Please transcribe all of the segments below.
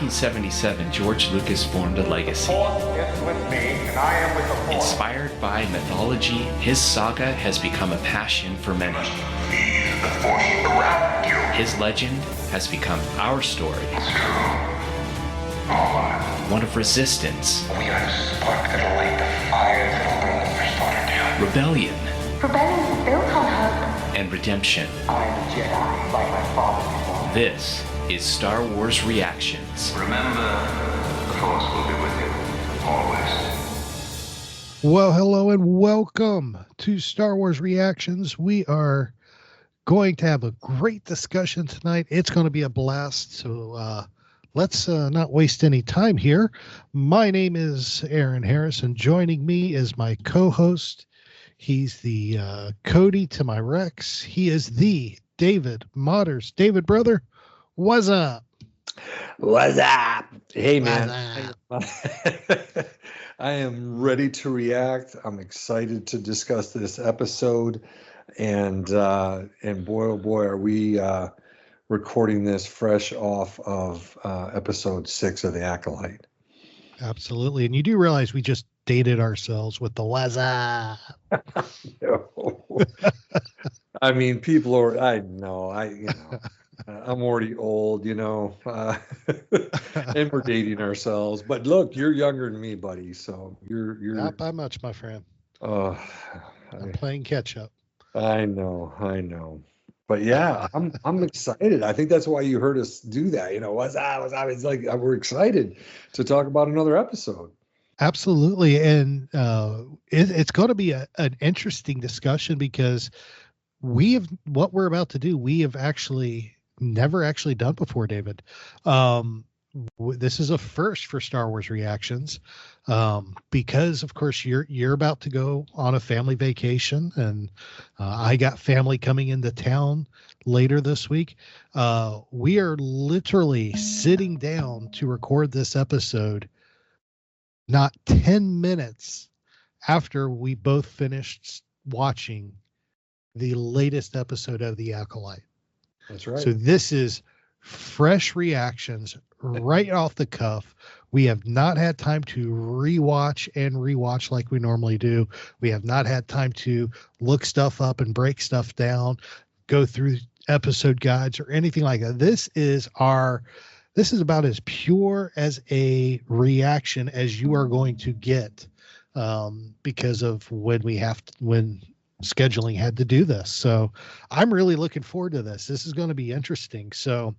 1977, George Lucas formed a legacy. Force is with me, and I am with the Force. Inspired by mythology, his saga has become a passion for many. Feel the Force around you. His legend has become our story. It's true. All right. One of resistance, We are the spark that'll light the fire that'll burn the First Order down. rebellion, Rebellion is built on hope. and redemption. I am a Jedi, like my father before me. This is Star Wars Reactions. Remember, the Force will be with you, always. Well, hello and welcome to Star Wars Reactions. We are going to have a great discussion tonight. It's going to be a blast. So let's not waste any time here. My name is Aaron Harris, and joining me is my co-host. He's the Cody to my Rex. He is the David Motters. David, brother, what's up? What's up? Hey, man. What's up? I am ready to react. I'm excited to discuss this episode. And boy, oh boy, are we recording this fresh off of episode 6 of The Acolyte. Absolutely. And you do realize we just dated ourselves with the what's up. No. I mean, people are, I'm already old, and we're dating ourselves. But look, you're younger than me, buddy. So you're Not by much, my friend. I'm Playing catch up. I know. But yeah, I'm excited. I think that's why you heard us do that. What's up? It's like we're excited to talk about another episode. Absolutely. And it's going to be an interesting discussion because what we're about to do, we have never actually done before, David. This is a first for Star Wars Reactions because, of course, you're about to go on a family vacation, and I got family coming into town later this week. We are literally sitting down to record this episode not 10 minutes after we both finished watching the latest episode of The Acolyte. That's right. So this is fresh reactions right off the cuff. We have not had time to rewatch like we normally do. We have not had time to look stuff up and break stuff down, go through episode guides or anything like that. This is about as pure as a reaction as you are going to get because of when scheduling had to do this. So I'm really looking forward to this. This is going to be interesting. So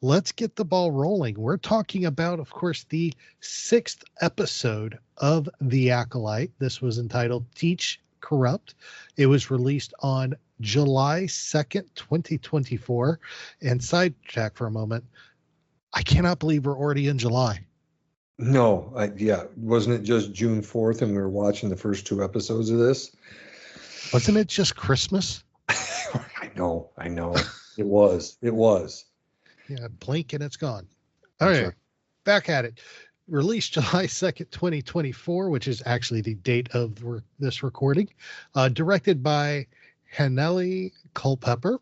let's get the ball rolling. We're talking about, of course, the 6th episode of The Acolyte. This was entitled Teach, Corrupt. It was released on July 2nd, 2024. And sidetrack for a moment, I cannot believe we're already in July. No, wasn't it just June 4th and we were watching the first 2 episodes of this? Wasn't it just Christmas? I know. It was. Yeah, blink and it's gone. All right, right. Back at it. Released July 2nd, 2024, which is actually the date of this recording. Directed by Haneli Culpepper.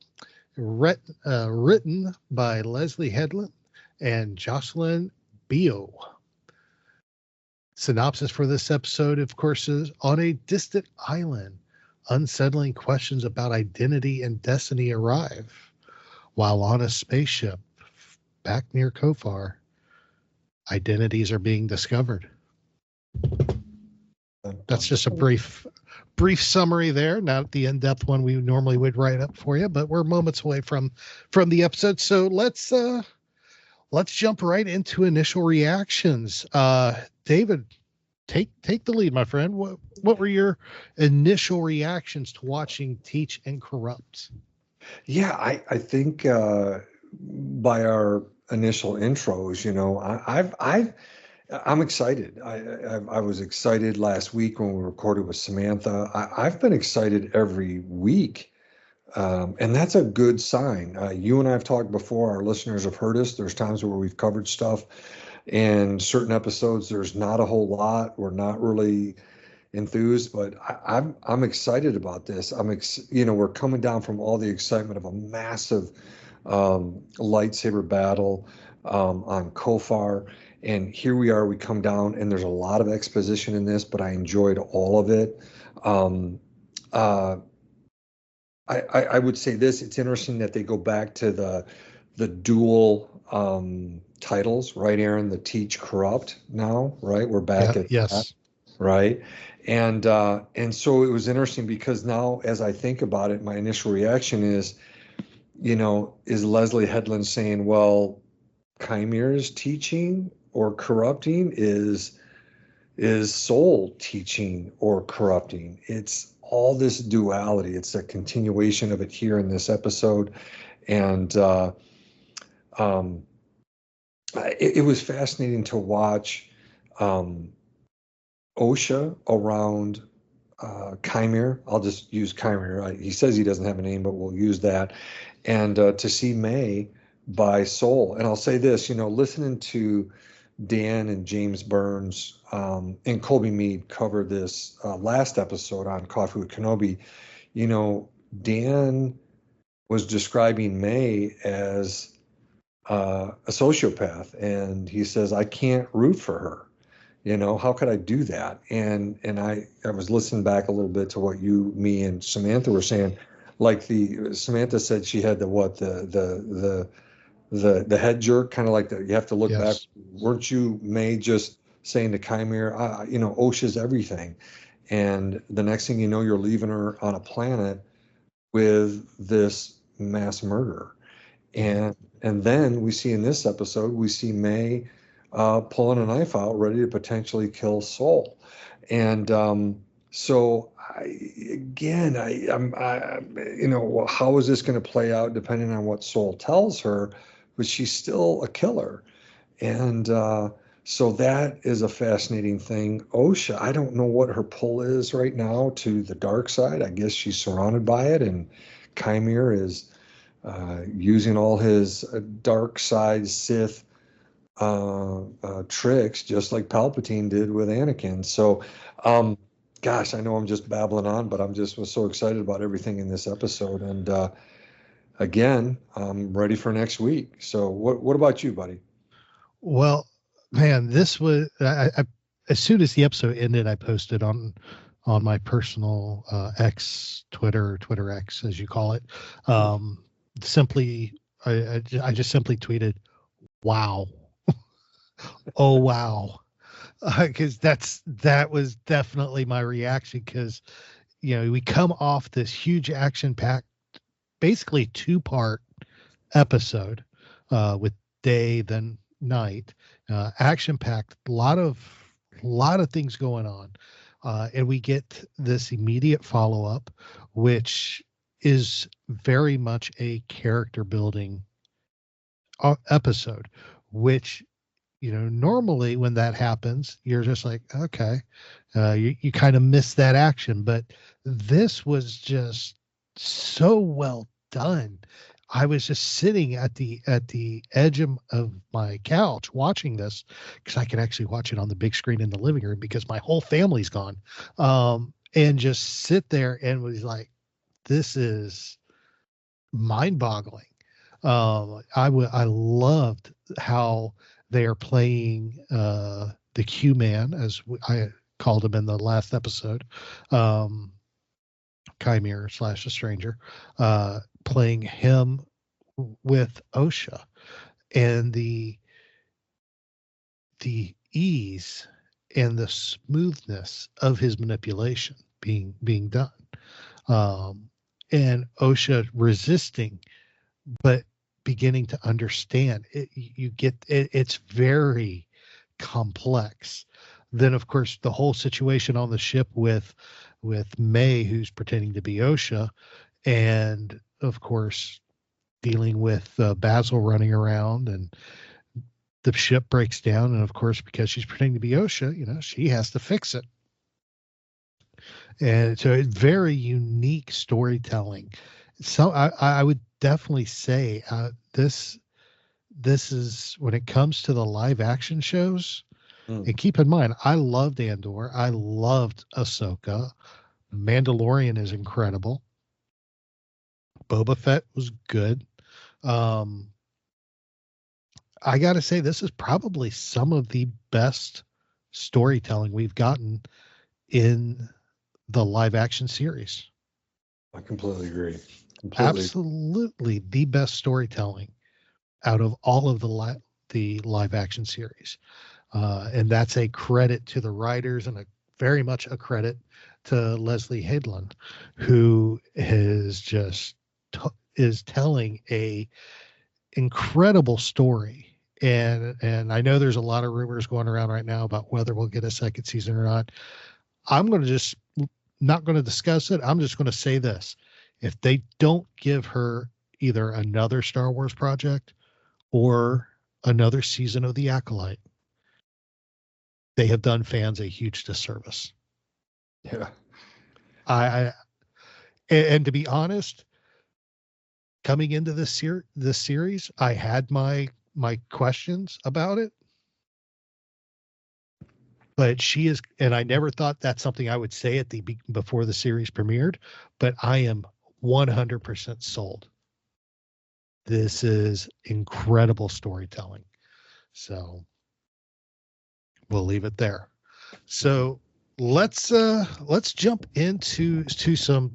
Written by Leslie Headland and Jocelyn Bio. Synopsis for this episode, of course, is on a distant island. Unsettling questions about identity and destiny arrive while on a spaceship back near Kofar. Identities are being discovered. That's just a brief summary there, not the in-depth one we normally would write up for you, but we're moments away from the episode. So let's jump right into initial reactions. David, take the lead, my friend. What were your initial reactions to watching Teach and Corrupt? Yeah, I think by our initial intros, I'm excited. I was excited last week when we recorded with Samantha. I've been excited every week, and that's a good sign. You and I have talked before. Our listeners have heard us. There's times where we've covered stuff, and certain episodes there's not a whole lot. We're not really enthused, but I'm excited about this. We're coming down from all the excitement of a massive lightsaber battle. on Kofar. And here we are, we come down, and there's a lot of exposition in this, but I enjoyed all of it. I would say this, it's interesting that they go back to the dual titles, right, Aaron? The teach corrupt now, right? We're back at yes. that, right? And so it was interesting because now as I think about it, my initial reaction is, is Leslie Headland saying, well, Qimir's teaching or corrupting is soul teaching or corrupting? It's all this duality. It's a continuation of it here in this episode. And it was fascinating to watch Osha around Qimir. I'll just use Qimir. He says he doesn't have a name, but we'll use that. And to see May by Soul. And I'll say this, listening to Dan and James Burns and Colby Mead cover this last episode on Coffee with Kenobi, Dan was describing May as a sociopath. And he says, I can't root for her. How could I do that? And I was listening back a little bit to what you, me, and Samantha were saying. Like Samantha said she had the head jerk, kind of like that. You have to look back. Weren't you, May, just saying to Qimir, Osha's everything, and the next thing you know, you're leaving her on a planet with this mass murder, and then we see in this episode, we see May pulling a knife out, ready to potentially kill Soul, and so how is this going to play out depending on what Soul tells her? But she's still a killer. And so that is a fascinating thing. Osha, I don't know what her pull is right now to the dark side. I guess she's surrounded by it. And Qimir is using all his dark side Sith tricks, just like Palpatine did with Anakin. So, gosh, I know I'm just babbling on, but was so excited about everything in this episode. And again, I'm ready for next week. So what about you, buddy? Well, man, this was I as soon as the episode ended, I posted on my personal X, Twitter X, as you call it. Simply, I just simply tweeted, "Wow, oh wow," because that was definitely my reaction. Because we come off this huge action-packed, basically 2-part episode with day then night, action-packed, a lot of things going on, and we get this immediate follow-up, which is very much a character building episode, which normally when that happens, you're just like, okay, you kind of miss that action, but this was just so well done. I was just sitting at the edge of my couch watching this, because I could actually watch it on the big screen in the living room because my whole family's gone, and just sit there and was like, this is mind-boggling. I loved how they are playing the Q-Man, as I called him in the last episode, Qimir / a stranger, playing him with Osha, and the ease and the smoothness of his manipulation being done, and Osha resisting but beginning to understand it. You get it, it's very complex. Then of course the whole situation on the ship with May, who's pretending to be Osha, and of course dealing with Bazil running around, and the ship breaks down, and of course because she's pretending to be Osha, she has to fix it. And so it's very unique storytelling. So I would definitely say this is, when it comes to the live action shows, and keep in mind, I loved Andor, I loved Ahsoka, Mandalorian is incredible, Boba Fett was good. I got to say, this is probably some of the best storytelling we've gotten in the live action series. I completely agree. Absolutely the best storytelling out of all of the live action series. And that's a credit to the writers and very much a credit to Leslie Headland, who is just is telling a incredible story. And I know there's a lot of rumors going around right now about whether we'll get a second season or not. I'm going to just not going to discuss it. I'm just going to say this. If they don't give her either another Star Wars project or another season of The Acolyte, they have done fans a huge disservice. Yeah. And to be honest, coming into this series, I had my questions about it. But she is, and I never thought that's something I would say at before the series premiered, but I am 100% sold. This is incredible storytelling. So we'll leave it there. So let's jump into some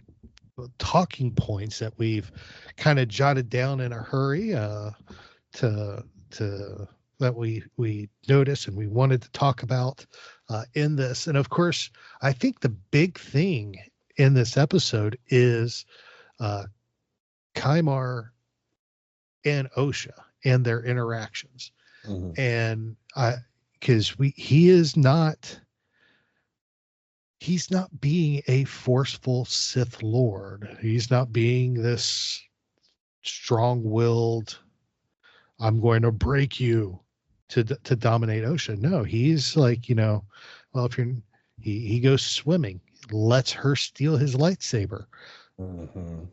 talking points that we've kind of jotted down in a hurry to that we noticed and we wanted to talk about in this. And of course, I think the big thing in this episode is Qimir and Osha and their interactions. Mm-hmm. And because he's not being a forceful Sith Lord. He's not being this strong-willed, I'm going to break you to dominate Osha. No, he's like, well, if he goes swimming, lets her steal his lightsaber. Mm-hmm.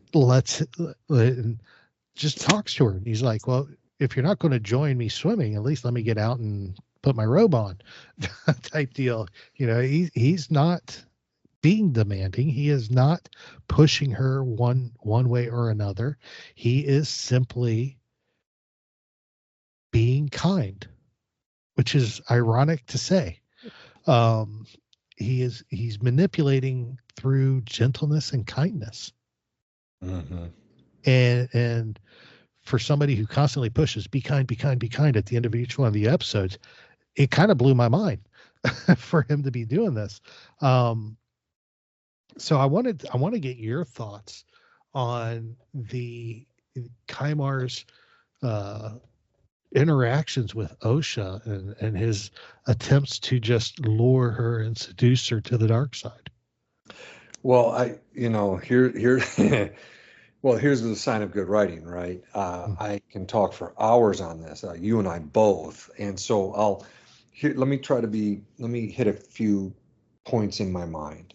Just talks to her. He's like, well, if you're not going to join me swimming, at least let me get out and put my robe on type deal. He's not being demanding. He is not pushing her one way or another. He is simply being kind, which is ironic to say. He's manipulating through gentleness and kindness. Mm-hmm. And for somebody who constantly pushes, be kind, be kind, be kind at the end of each one of the episodes, it kind of blew my mind for him to be doing this. So I want to get your thoughts on the Qimir's interactions with Osha and his attempts to just lure her and seduce her to the dark side. Well, here's the sign of good writing, right? I can talk for hours on this, you and I both. And so let me hit a few points in my mind.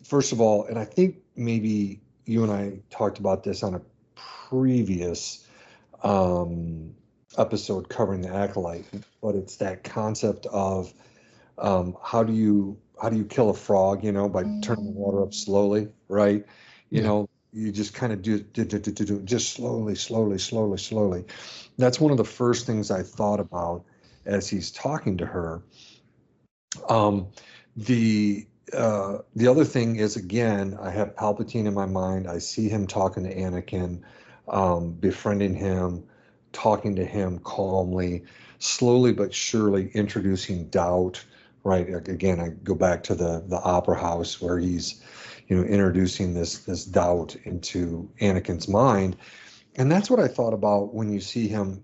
First of all, and I think maybe you and I talked about this on a previous episode covering the Acolyte, but it's that concept of how do you kill a frog, by turning the water up slowly, right? You just kind of do just slowly. That's one of the first things I thought about as he's talking to her. The other thing is, again, I have Palpatine in my mind. I see him talking to Anakin, befriending him, talking to him calmly, slowly but surely introducing doubt, right? Again, I go back to the opera house where he's, introducing this doubt into Anakin's mind. And that's what I thought about when you see him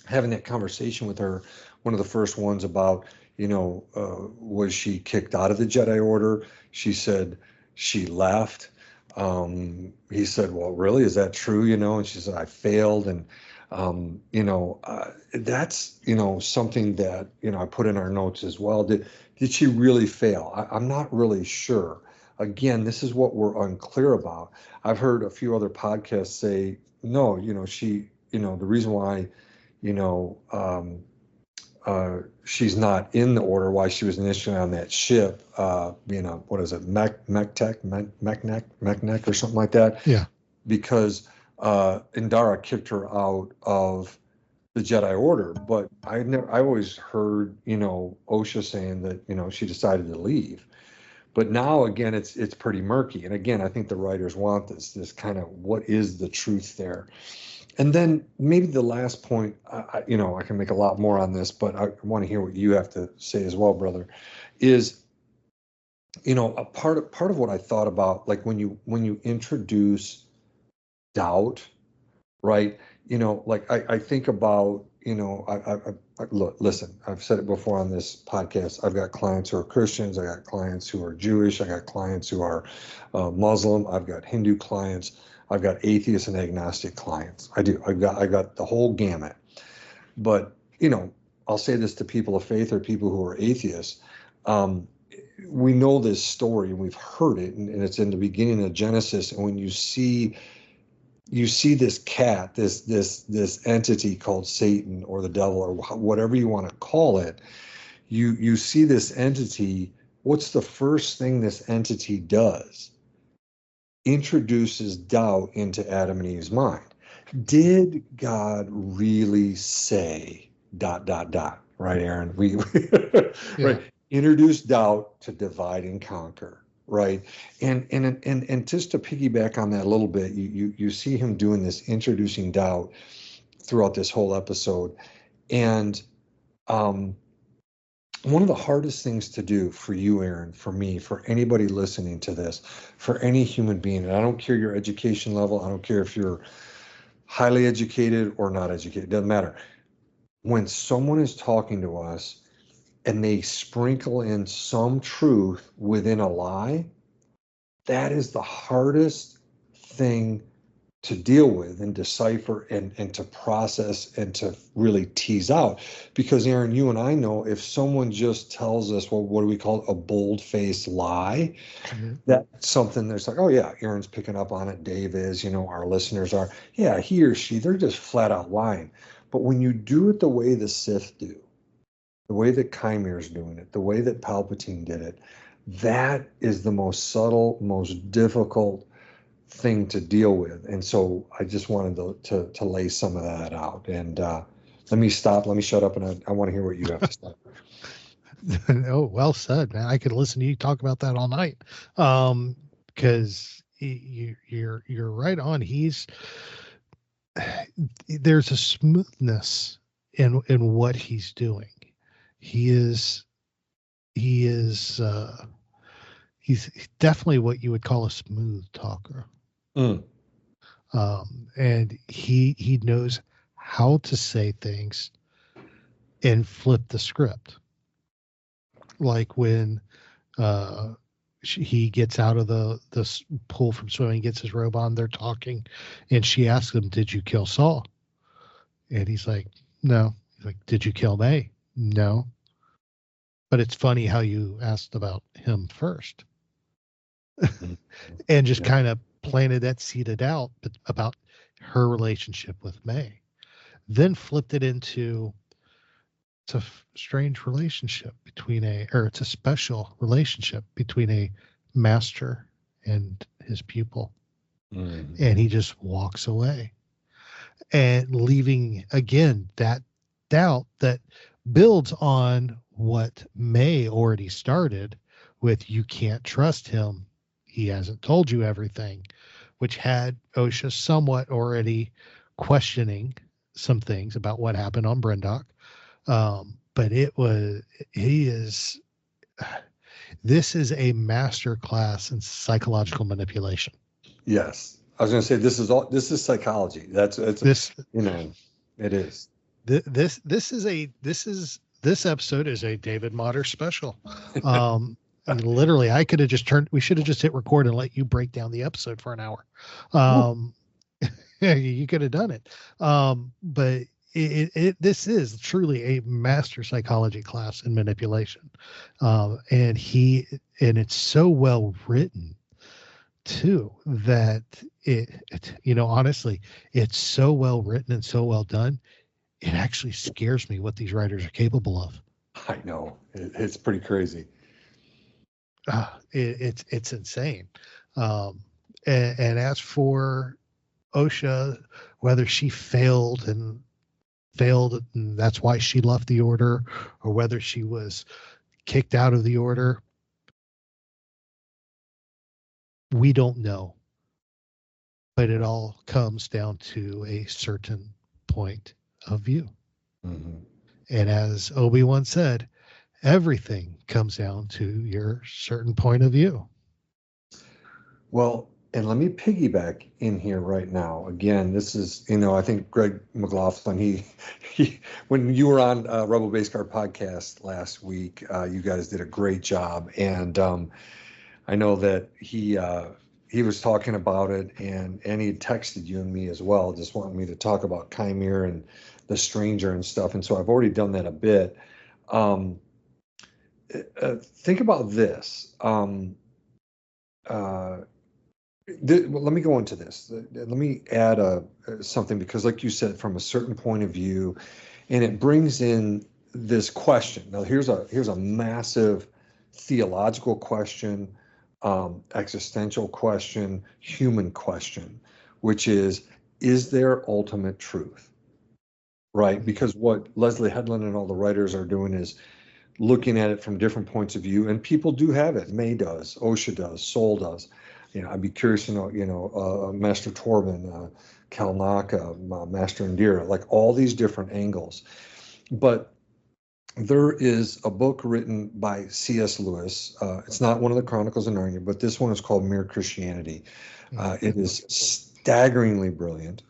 having that conversation with her. One of the first ones about, was she kicked out of the Jedi Order? She said she left. He said, well, really, is that true? And she said, I failed. And, that's, something that, I put in our notes as well. Did she really fail? I'm not really sure. Again, this is what we're unclear about. I've heard a few other podcasts say, no, she, the reason why, she's not in the order, why she was initially on that ship, what is it, Mechnek or something like that? Yeah. Because Indara kicked her out of the Jedi Order, but I always heard, Osha saying that, she decided to leave. But now again, it's pretty murky. And again, I think the writers want this kind of, what is the truth there? And then maybe the last point, I can make a lot more on this, but I want to hear what you have to say as well, brother, is, a part of what I thought about, like when you introduce doubt, right? Like I think about, look, listen, I've said it before on this podcast. I've got clients who are Christians. I got clients who are Jewish. I got clients who are Muslim. I've got Hindu clients. I've got atheist and agnostic clients. I do. I got the whole gamut. But, I'll say this to people of faith or people who are atheists. We know this story and we've heard it, and it's in the beginning of Genesis. And when you see this cat, this entity called Satan or the devil or whatever you want to call it, you see this entity. What's the first thing this entity does? Introduces doubt into Adam and Eve's mind. Did God really say ... Right, Aaron? We right. Introduce doubt to divide and conquer. Right. And just to piggyback on that a little bit, you see him doing this, introducing doubt throughout this whole episode. And one of the hardest things to do for you, Aaron, for me, for anybody listening to this, for any human being, and I don't care your education level, I don't care if you're highly educated or not educated, it doesn't matter. When someone is talking to us and they sprinkle in some truth within a lie, that is the hardest thing to deal with and decipher and to process and to really tease out. Because Aaron, you and I know if someone just tells us, well, what do we call it? A bold-faced lie, that's something that's like, oh yeah, Aaron's picking up on it. Dave is, our listeners are, yeah, he or she, they're just flat out lying. But when you do it the way the Sith do, the way that Qimir's doing it, the way that Palpatine did it, that is the most subtle, most difficult thing to deal with. And so I just wanted to lay some of that out. And let me shut up, and I want to hear what you have to say. Oh, well said, man. I could listen to you talk about that all night. Because you're right on. There's a smoothness in what he's doing. He's definitely what you would call a smooth talker. And he knows how to say things and flip the script. Like when he gets out of the pool from swimming, gets his robe on, they're talking, and she asks him, "Did you kill Saul?" And he's like, "No." He's like, "Did you kill May?" "No." "But it's funny how you asked about him first." And just kind of planted that seed of doubt about her relationship with May. Then flipped it into, it's a strange relationship it's a special relationship between a master and his pupil. And he just walks away and leaving again that doubt that builds on what May already started with. You can't trust him. He hasn't told you everything, which had Osha somewhat already questioning some things about what happened on Brendock. But this is a master class in psychological manipulation. Yes. I was going to say, this is psychology. It is. This episode is a David Motter special. And literally, we should have just hit record and let you break down the episode for an hour. You could have done it. But this is truly a master psychology class in manipulation. And it's so well written too, that honestly, it's so well written and so well done. It actually scares me what these writers are capable of. I know. It's pretty crazy. It's insane. And as for Osha, whether she failed and failed and that's why she left the order, or whether she was kicked out of the order. We don't know. But it all comes down to a certain point of view. Mm-hmm. And as Obi-Wan said, everything comes down to your certain point of view. Well, and let me piggyback in here right now. Again, this is, I think Greg McLaughlin, he when you were on Rebel Base Guard podcast last week, you guys did a great job. And I know that he was talking about it, and he had texted you and me as well, just wanting me to talk about Qimir and the Stranger and stuff. And so I've already done that a bit. Think about this. Let me go into this. Let me add something, because like you said, from a certain point of view, and it brings in this question. Now, here's a massive theological question, existential question, human question, which is there ultimate truth? Right? Because what Leslie Headland and all the writers are doing is looking at it from different points of view, and people do have it. May does, Osha does, Soul does. I'd be curious to know, Master Torben, Kalnaka, Master Indira, like all these different angles. But there is a book written by C.S. Lewis. It's not one of the Chronicles of Narnia, but this one is called Mere Christianity. It is staggeringly brilliant.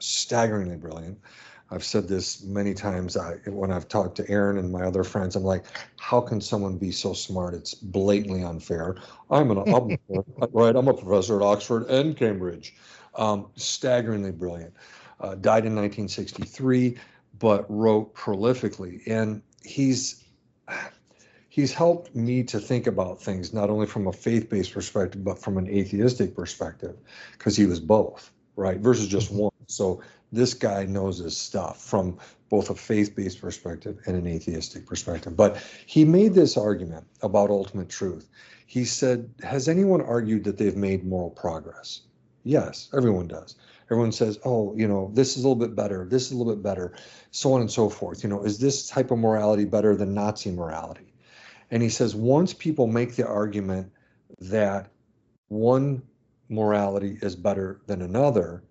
I've said this many times when I've talked to Aaron and my other friends. I'm like, how can someone be so smart? It's blatantly unfair. I'm a professor at Oxford and Cambridge. Staggeringly brilliant. Died in 1963, but wrote prolifically. And he's helped me to think about things, not only from a faith-based perspective, but from an atheistic perspective, because he was both, right? Versus just one. So this guy knows his stuff from both a faith-based perspective and an atheistic perspective. But he made this argument about ultimate truth. He said, has anyone argued that they've made moral progress? Yes, everyone does. Everyone says, oh, this is a little bit better. This is a little bit better, so on and so forth. Is this type of morality better than Nazi morality? And he says, once people make the argument that one morality is better than another,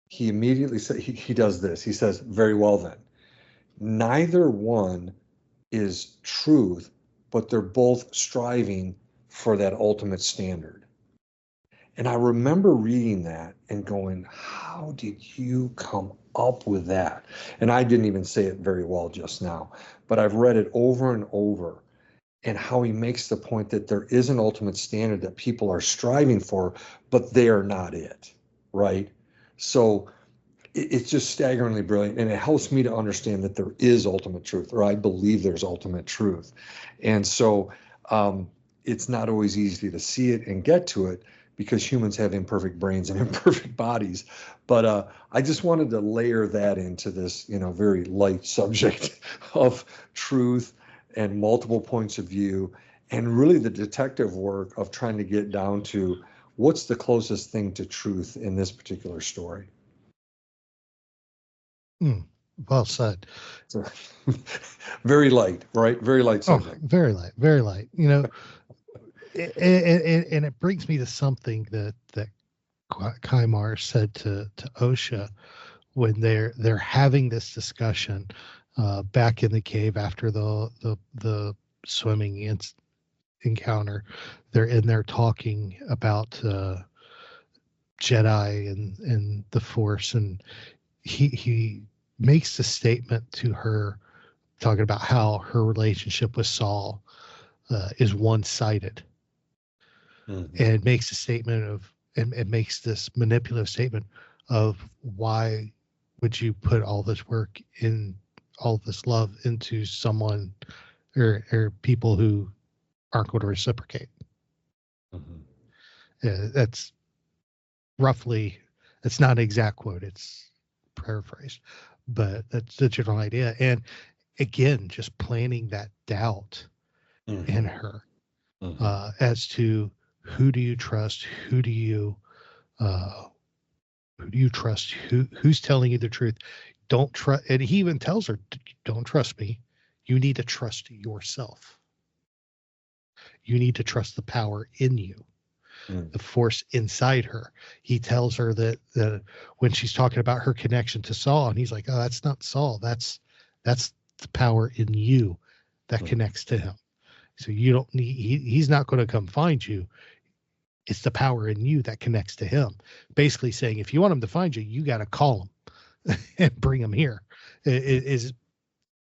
he immediately said, he does this. He says, very well then, neither one is truth, but they're both striving for that ultimate standard. And I remember reading that and going, how did you come up with that? And I didn't even say it very well just now, but I've read it over and over, and how he makes the point that there is an ultimate standard that people are striving for, but they are not it, right? So it's just staggeringly brilliant, and it helps me to understand that there is ultimate truth, or I believe there's ultimate truth. And so it's not always easy to see it and get to it, because humans have imperfect brains and imperfect bodies. But I just wanted to layer that into this, very light subject of truth and multiple points of view, and really the detective work of trying to get down to what's the closest thing to truth in this particular story. Well said. So, very light, right? Very light subject. Oh, very light, very light. And it brings me to something that Qimir said to Osha when they're having this discussion back in the cave after the swimming encounter. They're in there talking about Jedi and the Force, and he makes a statement to her talking about how her relationship with Saul is one-sided. Mm-hmm. And makes a statement of, and makes this manipulative statement of, why would you put all this work in, all this love into someone or people who aren't going to reciprocate? Mm-hmm. That's roughly, it's not an exact quote, it's paraphrased, but that's the general idea. And again, just planting that doubt Mm-hmm. in her Mm-hmm. as to, who do you trust? Who do you trust? Who's telling you the truth? don't trust. And he even tells her, don't trust me. You need to trust yourself. You need to trust the power in you, the force inside her. He tells her that when she's talking about her connection to Saul, and he's like, oh, that's not Saul. That's the power in you that connects to him. So you don't need, he's not going to come find you. It's the power in you that connects to him. Basically saying, if you want him to find you, you got to call him and bring him here. Is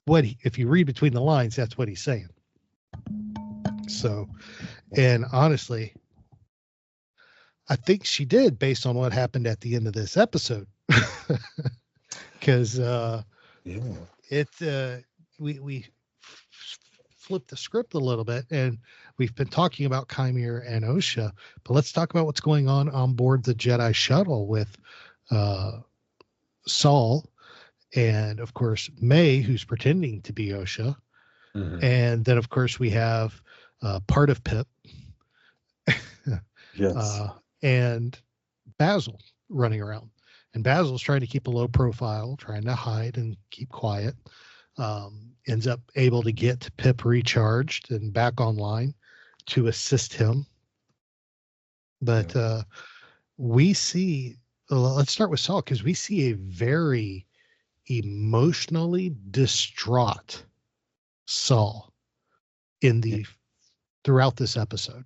what if you read between the lines, that's what he's saying. So, and honestly, I think she did based on what happened at the end of this episode. Because we flipped the script a little bit, and we've been talking about Qimir and Osha, but let's talk about what's going on board the Jedi shuttle with Saul, and of course May, who's pretending to be Osha, and then of course we have part of Pip, and Bazil running around, and Basil's trying to keep a low profile, trying to hide and keep quiet. Ends up able to get Pip recharged and back online to assist him. But we see, let's start with Saul, because we see a very emotionally distraught Saul throughout this episode.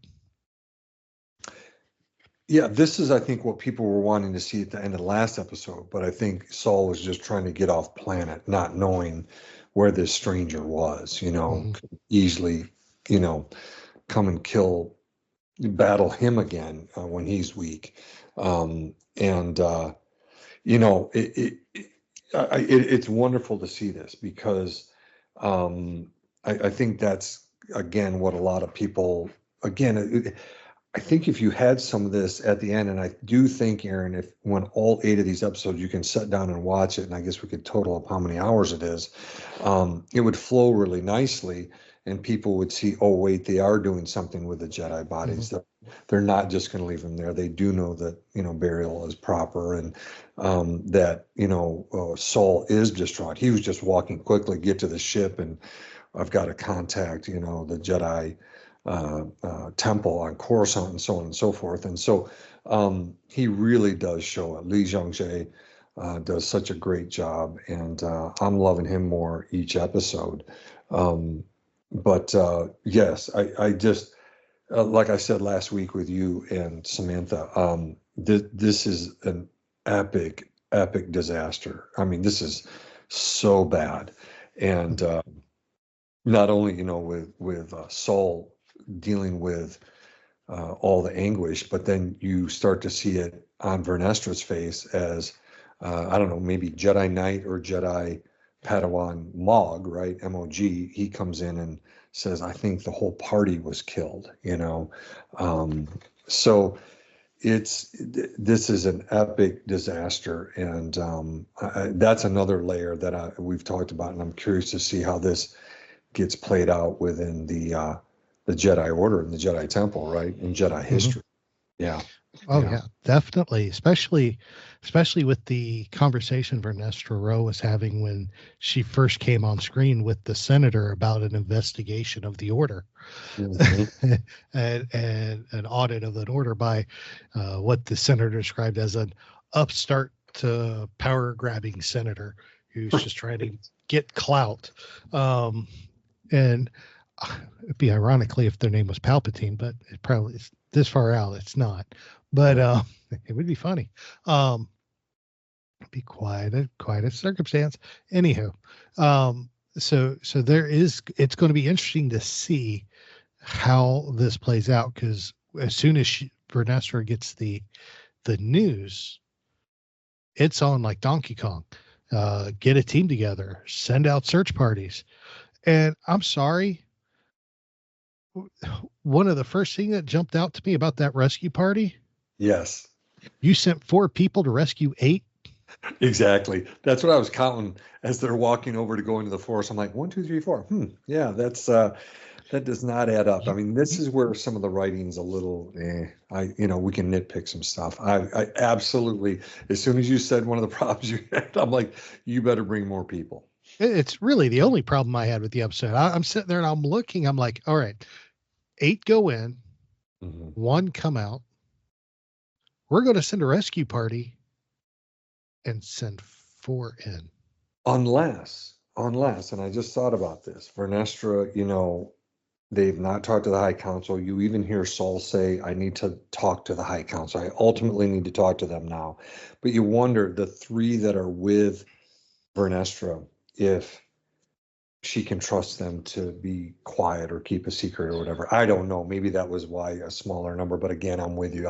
Yeah, this is, I think, what people were wanting to see at the end of the last episode, but I think Saul was just trying to get off planet, not knowing where this stranger was, could easily, come and battle him again when he's weak. It's wonderful to see this, because I think that's, again, what a lot of people, I think if you had some of this at the end, and I do think, Aaron, when all 8 of these episodes, you can sit down and watch it, and I guess we could total up how many hours it is, it would flow really nicely, and people would see, oh, wait, they are doing something with the Jedi bodies. They're not just going to leave them there. They do know that, burial is proper, and that, Saul is distraught. He was just walking quickly, get to the ship, and I've got to contact, the Jedi temple on Coruscant, and so on and so forth. And so he really does show it. Li Zhongzhe does such a great job, and I'm loving him more each episode. Yes, I just, like I said last week with you and Samantha, this is an epic disaster. I mean, this is so bad. And not only, with Saul dealing with all the anguish, but then you start to see it on Vernestra's face as, I don't know, maybe Jedi Knight or Jedi Padawan Mog, right? M-O-G, he comes in and says, I think the whole party was killed, so this is an epic disaster. And that's another layer that we've talked about, and I'm curious to see how this gets played out within the Jedi Order and the Jedi Temple, right? In Jedi history. Yeah. Oh yeah, definitely. Especially with the conversation Vernestra Rwoh was having when she first came on screen with the senator about an investigation of the order, and an audit of an order by what the senator described as an upstart power grabbing senator who's just trying to get clout. And it'd be ironically if their name was Palpatine, but it probably is this far out. It's not, but it would be funny. Be quite a circumstance. Anywho, so it's going to be interesting to see how this plays out, because as soon as Vernestra gets the news, it's on like Donkey Kong. Get a team together, send out search parties. And I'm sorry, one of the first things that jumped out to me about that rescue party. Yes. You sent 4 people to rescue 8. Exactly. That's what I was counting as they're walking over to go into the forest. I'm like, 1, 2, 3, 4. Yeah, that's That does not add up. I mean, this is where some of the writing's a little, we can nitpick some stuff. I absolutely, as soon as you said one of the problems you had, I'm like, you better bring more people. It's really the only problem I had with the episode. I'm sitting there and I'm looking, I'm like, all right, 8 go in, 1 come out. We're going to send a rescue party and send 4 in. Unless, and I just thought about this, Vernestra, they've not talked to the High Council. You even hear Saul say, I need to talk to the High Council. I ultimately need to talk to them now. But you wonder, the 3 that are with Vernestra, if she can trust them to be quiet or keep a secret or whatever. I don't know. Maybe that was why a smaller number. But again, I'm with you.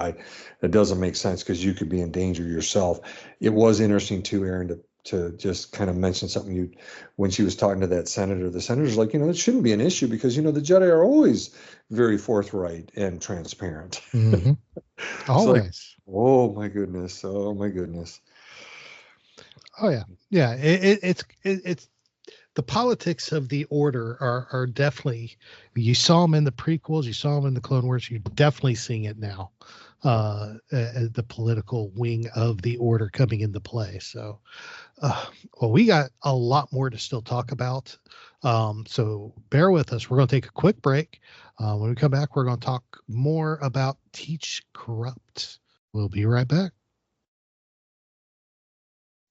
It doesn't make sense because you could be in danger yourself. It was interesting too, Aaron, to just kind of mention something when she was talking to that senator. The senator's like, it shouldn't be an issue because, the Jedi are always very forthright and transparent. Mm-hmm. Always. Like, oh my goodness. Oh my goodness. Oh yeah. Yeah. It's the politics of the Order are definitely, you saw them in the prequels, you saw them in the Clone Wars, you're definitely seeing it now. The political wing of the Order coming into play. So, well, we got a lot more to still talk about. So bear with us. We're going to take a quick break. When we come back, we're going to talk more about Teach Corrupt. We'll be right back.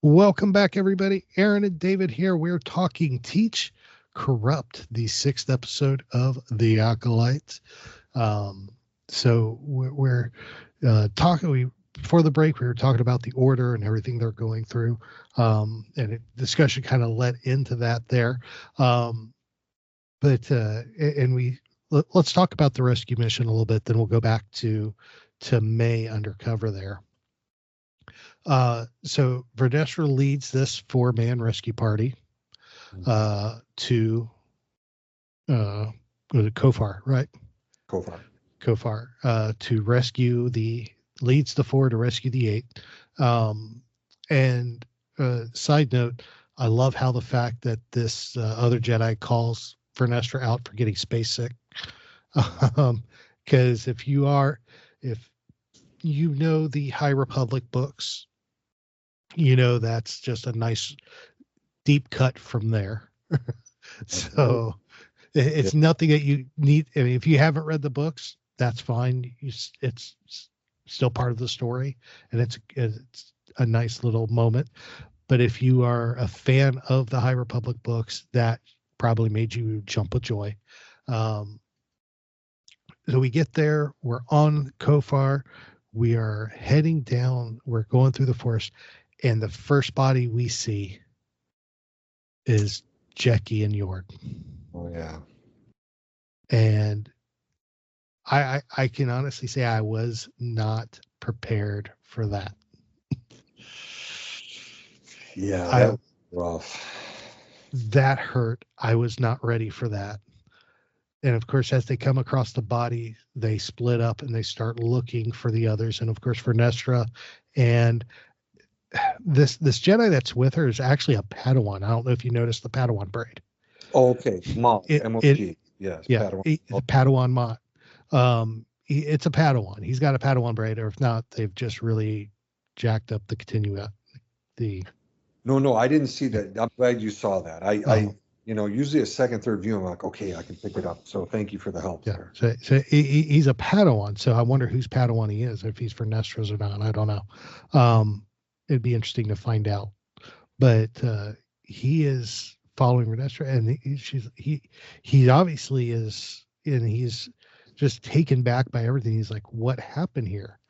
Welcome back, everybody. Aaron and David here. We're talking Teach Corrupt, the 6th episode of The Acolyte. So we're talking. Before the break, we were talking about the Order and everything they're going through, and discussion kind of led into that there. Let's talk about the rescue mission a little bit. Then we'll go back to May undercover there. So Vernestra leads this 4-man rescue party to Kofar, right? Kofar, to rescue leads the 4 to rescue the 8. And side note, I love how the fact that this other Jedi calls Vernestra out for getting space sick. Because if you know the High Republic books, that's just a nice deep cut from there. So it's nothing that you need. I mean, if you haven't read the books, that's fine. It's still part of the story, and it's a nice little moment. But if you are a fan of the High Republic books, that probably made you jump with joy. So we get there. We're on Kofar. We are heading down. We're going through the forest. And the first body we see is Jecki and Yord. Oh, yeah. And I can honestly say I was not prepared for that. Yeah, that was rough. That hurt. I was not ready for that. And of course, as they come across the body, they split up and they start looking for the others. And of course, Vernestra and this Jedi that's with her is actually a Padawan. I don't know if you noticed the Padawan braid. Oh, okay. M-O-G. Yes. Yeah. Padawan Mott. It's a Padawan. He's got a Padawan braid, or if not, they've just really jacked up the No, I didn't see that. I'm glad you saw that. I usually a second, third view, I'm like, okay, I can pick it up. So thank you for the help there. So he's a Padawan. So I wonder whose Padawan he is, if he's Vernestra's or not. I don't know. It'd be interesting to find out. But he is following Vernestra, and he obviously is, and he's just taken back by everything. He's like, what happened here?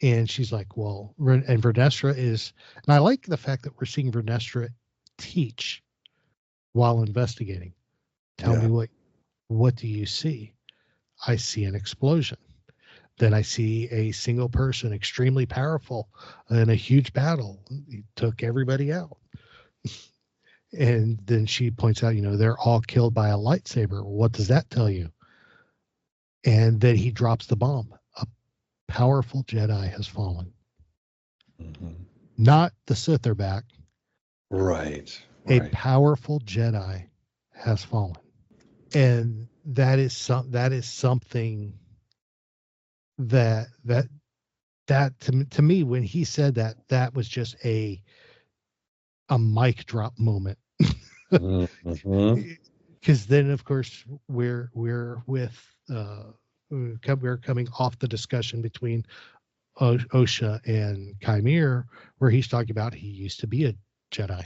And she's like, well, and Vernestra is, and I like the fact that we're seeing Vernestra teach while investigating. Tell me what do you see? I see an explosion. Then I see a single person, extremely powerful, in a huge battle. He took everybody out. And then she points out, they're all killed by a lightsaber. What does that tell you? And then he drops the bomb. A powerful Jedi has fallen. Mm-hmm. Not the Sith are back. Right. A powerful Jedi has fallen. And that is something that to me, when he said that, that was just a mic drop moment. Mm-hmm. Because then, of course, we're with we're coming off the discussion between Osha and Qimir, where he's talking about he used to be a Jedi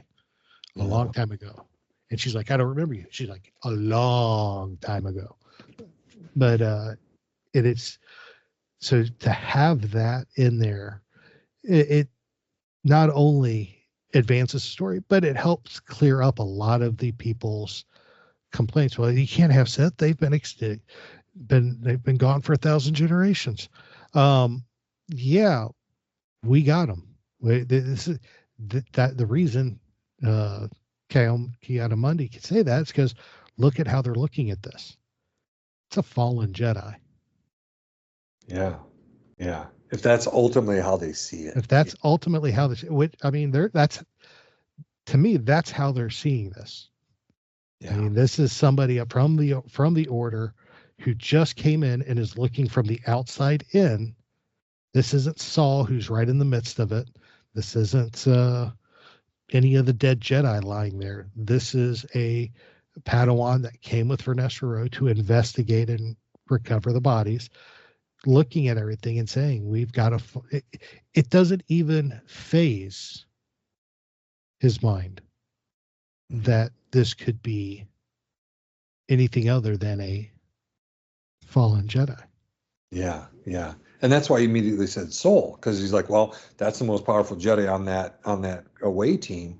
a long time ago, and she's like, I don't remember you. She's like, a long time ago. But it's so to have that in there, it not only advances the story, but it helps clear up a lot of the people's complaints. Well, you can't have Sith. They've been extinct. They've been gone for 1,000 generations. Yeah, we got them. This is that the reason Ki-Adi-Mundi can say that is because look at how they're looking at this. It's a fallen Jedi. Yeah. If that's ultimately how they see it. If that's ultimately how this, which I mean, that's to me, that's how they're seeing this. Yeah. I mean, this is somebody from the order who just came in and is looking from the outside in. This isn't Saul, who's right in the midst of it. This isn't any of the dead Jedi lying there. This is a Padawan that came with Vernestra Rwoh to investigate and recover the bodies, looking at everything and saying, we've got to, it doesn't even phase his mind that this could be anything other than a fallen Jedi. Yeah. And that's why he immediately said Soul, because he's like, well, that's the most powerful Jedi on that away team,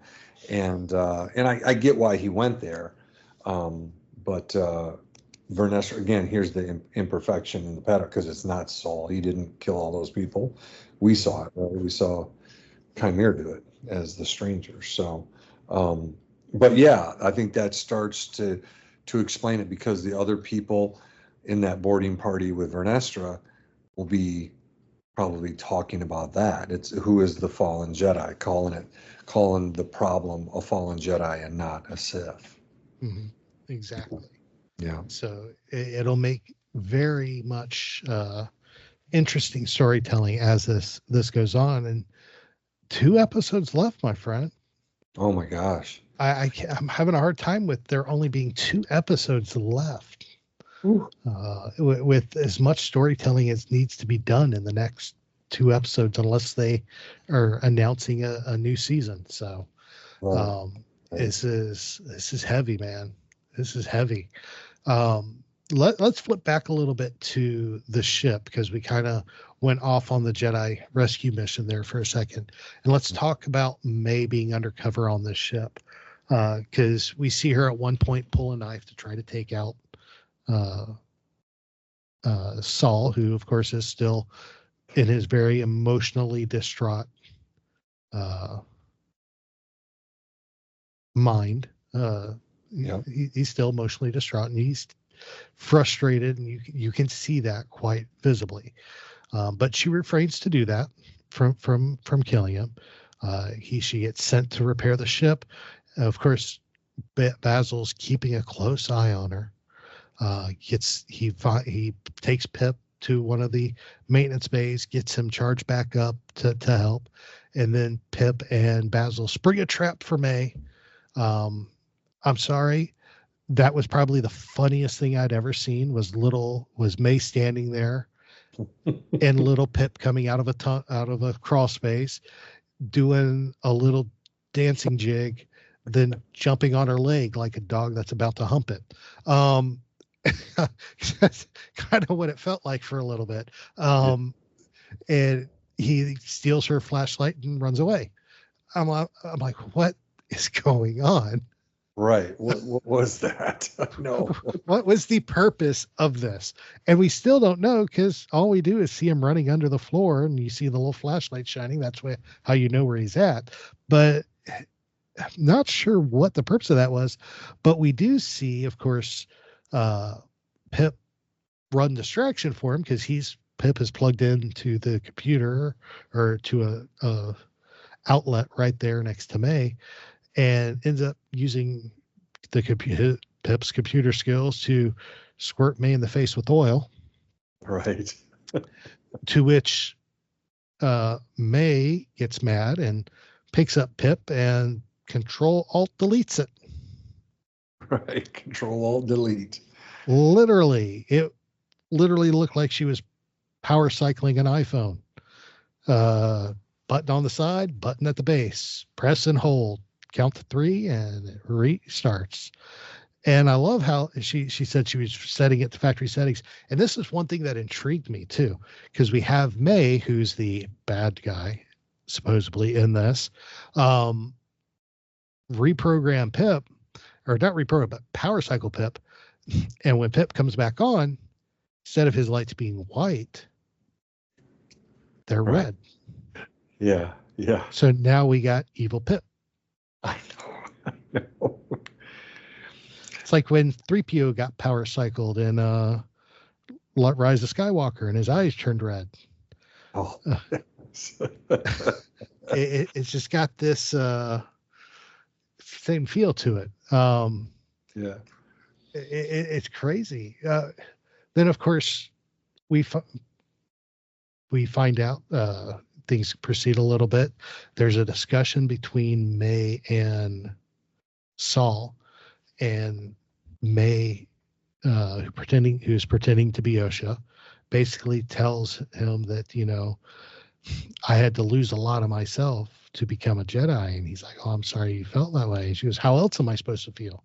and I get why he went there, but Vernestra, again, here's the imperfection in the pattern, because it's not Saul. He didn't kill all those people. We saw it. Right? We saw Qimir do it as the stranger. So, but yeah, I think that starts to explain it, because the other people in that boarding party with Vernestra will be probably talking about that. It's who is the fallen Jedi, calling the problem a fallen Jedi and not a Sith. Mm-hmm. Exactly. Yeah. So it'll make very much interesting storytelling as this goes on. And 2 episodes left, my friend. Oh my gosh. I'm having a hard time with there only being 2 episodes left. With as much storytelling as needs to be done in the next 2 episodes, unless they are announcing a new season. So this is heavy, man. This is heavy. Let's flip back a little bit to the ship, because we kind of went off on the Jedi rescue mission there for a second, and let's talk about May being undercover on this ship, because we see her at one point pull a knife to try to take out Saul, who of course is still in his very emotionally distraught mind. He's still emotionally distraught, and he's frustrated, and you can see that quite visibly. But she refrains to do that from killing him. She gets sent to repair the ship. Of course, Bazil's keeping a close eye on her. He takes Pip to one of the maintenance bays, gets him charged back up to help, and then Pip and Bazil spring a trap for May. I'm sorry, that was probably the funniest thing I'd ever seen. Was May standing there, and little Pip coming out of a crawl space, doing a little dancing jig, then jumping on her leg like a dog that's about to hump it. That's kind of what it felt like for a little bit. And he steals her flashlight and runs away. I'm like, what is going on? Right. What was that? No. What was the purpose of this? And we still don't know, because all we do is see him running under the floor, and you see the little flashlight shining. That's how you know where he's at. But I'm not sure what the purpose of that was. But we do see, of course, Pip run distraction for him, because Pip is plugged into the computer, or to a outlet right there next to May, and ends up using Pip's computer skills to squirt May in the face with oil. Right. To which May gets mad and picks up Pip and Control-Alt-Deletes it. Right. Control-Alt-Delete. Literally, it literally looked like she was power cycling an iPhone. Button on the side, button at the base, press and hold, count to 3, and it restarts. And I love how she said she was setting it to factory settings. And this is one thing that intrigued me too, because we have May, who's the bad guy, supposedly in this, reprogram Pip, or not reprogram, but power cycle Pip. And when Pip comes back on, instead of his lights being white, they're red. Yeah. Yeah. So now we got evil Pip. I know. It's like when 3PO got power cycled in Rise of Skywalker and his eyes turned red. Oh. It's just got this same feel to it. Yeah. It's crazy. Then, of course, we find out things proceed a little bit. There's a discussion between May and Saul, and May, who's pretending to be Osha, basically tells him that, I had to lose a lot of myself to become a Jedi. And he's like, oh, I'm sorry you felt that way. And she goes, how else am I supposed to feel?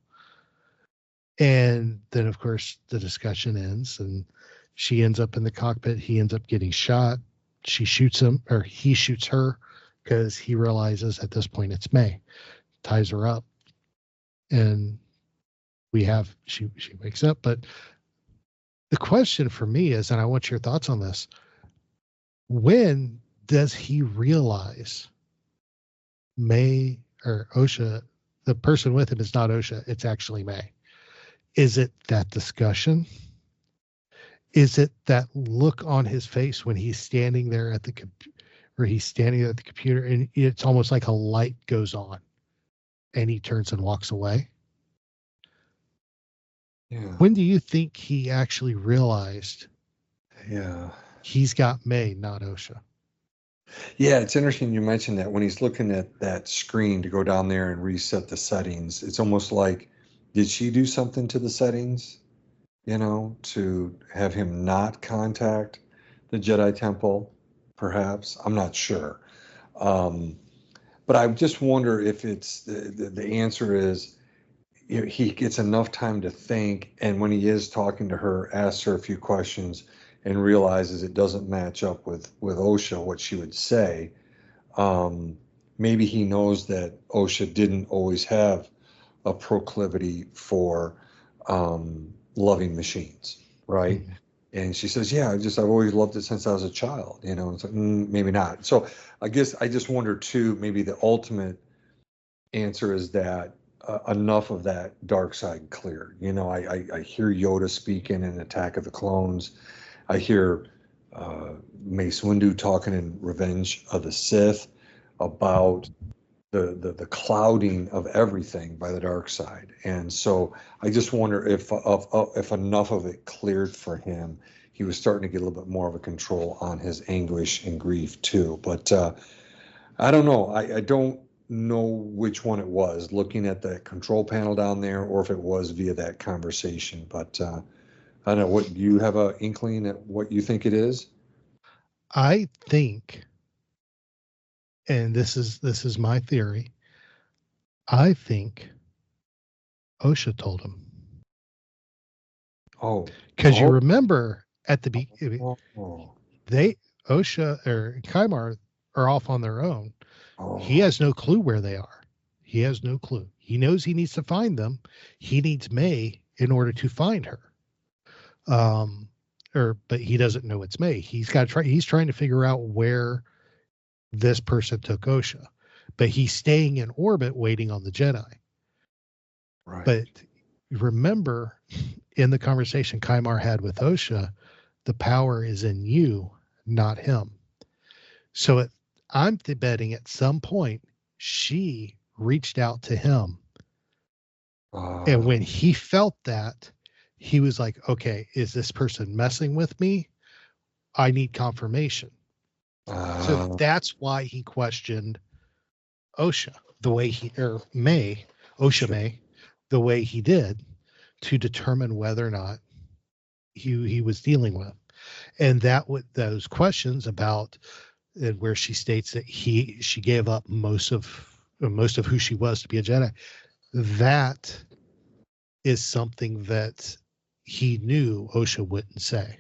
And then, of course, the discussion ends and she ends up in the cockpit. He ends up getting shot. She shoots him, or he shoots her, because he realizes at this point it's May. Ties her up. And she wakes up. But the question for me is, and I want your thoughts on this, when does he realize May or Osha, the person with him is not Osha, it's actually May? Is it that discussion? Is it that look on his face when he's standing there at the computer and it's almost like a light goes on and he turns and walks away? Yeah. When do you think he actually realized he's got May, not Osha? Yeah, it's interesting you mentioned that when he's looking at that screen to go down there and reset the settings. It's almost like, did she do something to the settings, to have him not contact the Jedi Temple, perhaps? I'm not sure. But I just wonder if it's the answer is, he gets enough time to think, and when he is talking to her, asks her a few questions and realizes it doesn't match up with Osha, what she would say. Maybe he knows that Osha didn't always have a proclivity for loving machines, right? Mm-hmm. And she says, yeah, I've always loved it since I was a child, it's like, maybe not. So I guess I just wonder too, maybe the ultimate answer is that enough of that dark side cleared. I hear Yoda speaking in Attack of the Clones. I hear Mace Windu talking in Revenge of the Sith about the clouding of everything by the dark side. And so I just wonder if enough of it cleared for him, he was starting to get a little bit more of a control on his anguish and grief too. But I don't know. I don't know which one it was, looking at the control panel down there, or if it was via that conversation. But I don't know. What, do you have an inkling at what you think it is? I think, and this is my theory, I think Osha told him. Oh, because you remember at the beginning, Osha or Qimir are off on their own. Oh. He has no clue where they are. He has no clue. He knows he needs to find them. He needs May in order to find her. But he doesn't know it's May. He's trying to figure out where this person took Osha, but he's staying in orbit waiting on the Jedi. Right. But remember, in the conversation Qimir had with Osha, the power is in you, not him. So I'm betting at some point she reached out to him. And when he felt that, he was like, okay, is this person messing with me? I need confirmation. So that's why he questioned Osha the way Osha May, the way he did, to determine whether or not he was dealing with. And that with those questions about where she states that she gave up most of who she was to be a Jedi, that is something that he knew Osha wouldn't say.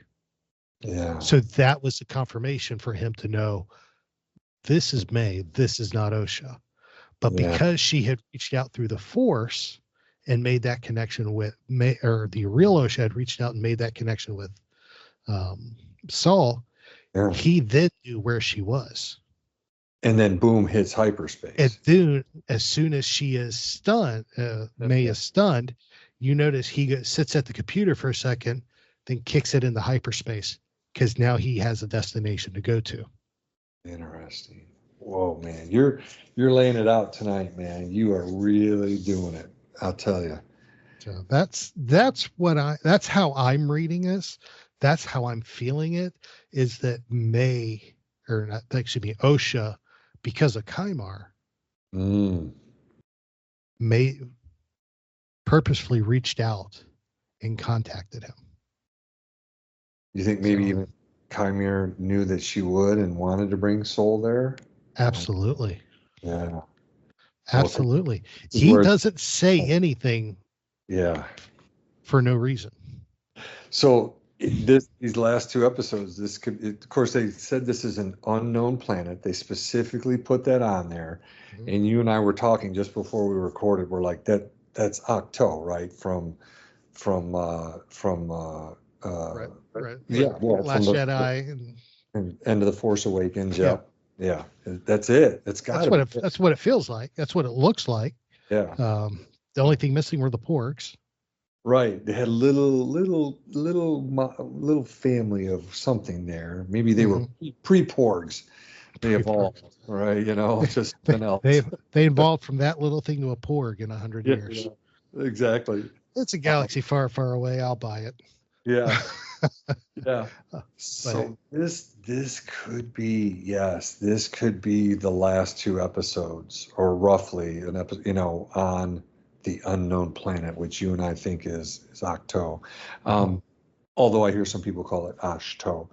Yeah. So that was the confirmation for him to know this is May, this is not Osha. But because she had reached out through the Force and made that connection with May, or the real Osha had reached out and made that connection with Saul, he then knew where she was. And then boom, hits hyperspace. And then as soon as she is stunned, May is stunned, you notice he sits at the computer for a second, then kicks it into hyperspace, because now he has a destination to go to. Interesting. Whoa, man, you're laying it out tonight, man. You are really doing it. I'll tell you. So that's how I'm reading this. That's how I'm feeling it. Is that Osha, because of Qimir, May purposefully reached out and contacted him. You think maybe even Qimir knew that she would and wanted to bring Soul there? Absolutely. Yeah. Absolutely. He doesn't say anything. Yeah. For no reason. So these last two episodes, of course, they said this is an unknown planet. They specifically put that on there. Mm-hmm. And you and I were talking just before we recorded. We're like, that's Octo, right? From right. Yeah. Well, Last Jedi and End of the Force Awakens. Yeah. That's it. That's what it feels like. That's what it looks like. Yeah. The only thing missing were the porgs. Right. They had little family of something there. Maybe they were pre-porgs. They evolved, right? Just something else. They evolved from that little thing to a porg in 100 years. Yeah, exactly. It's a galaxy far, far away. I'll buy it. Yeah. Yeah. So this could be, this could be the last two episodes, or roughly an episode, on the unknown planet, which you and I think is Octo. Although I hear some people call it Ashto.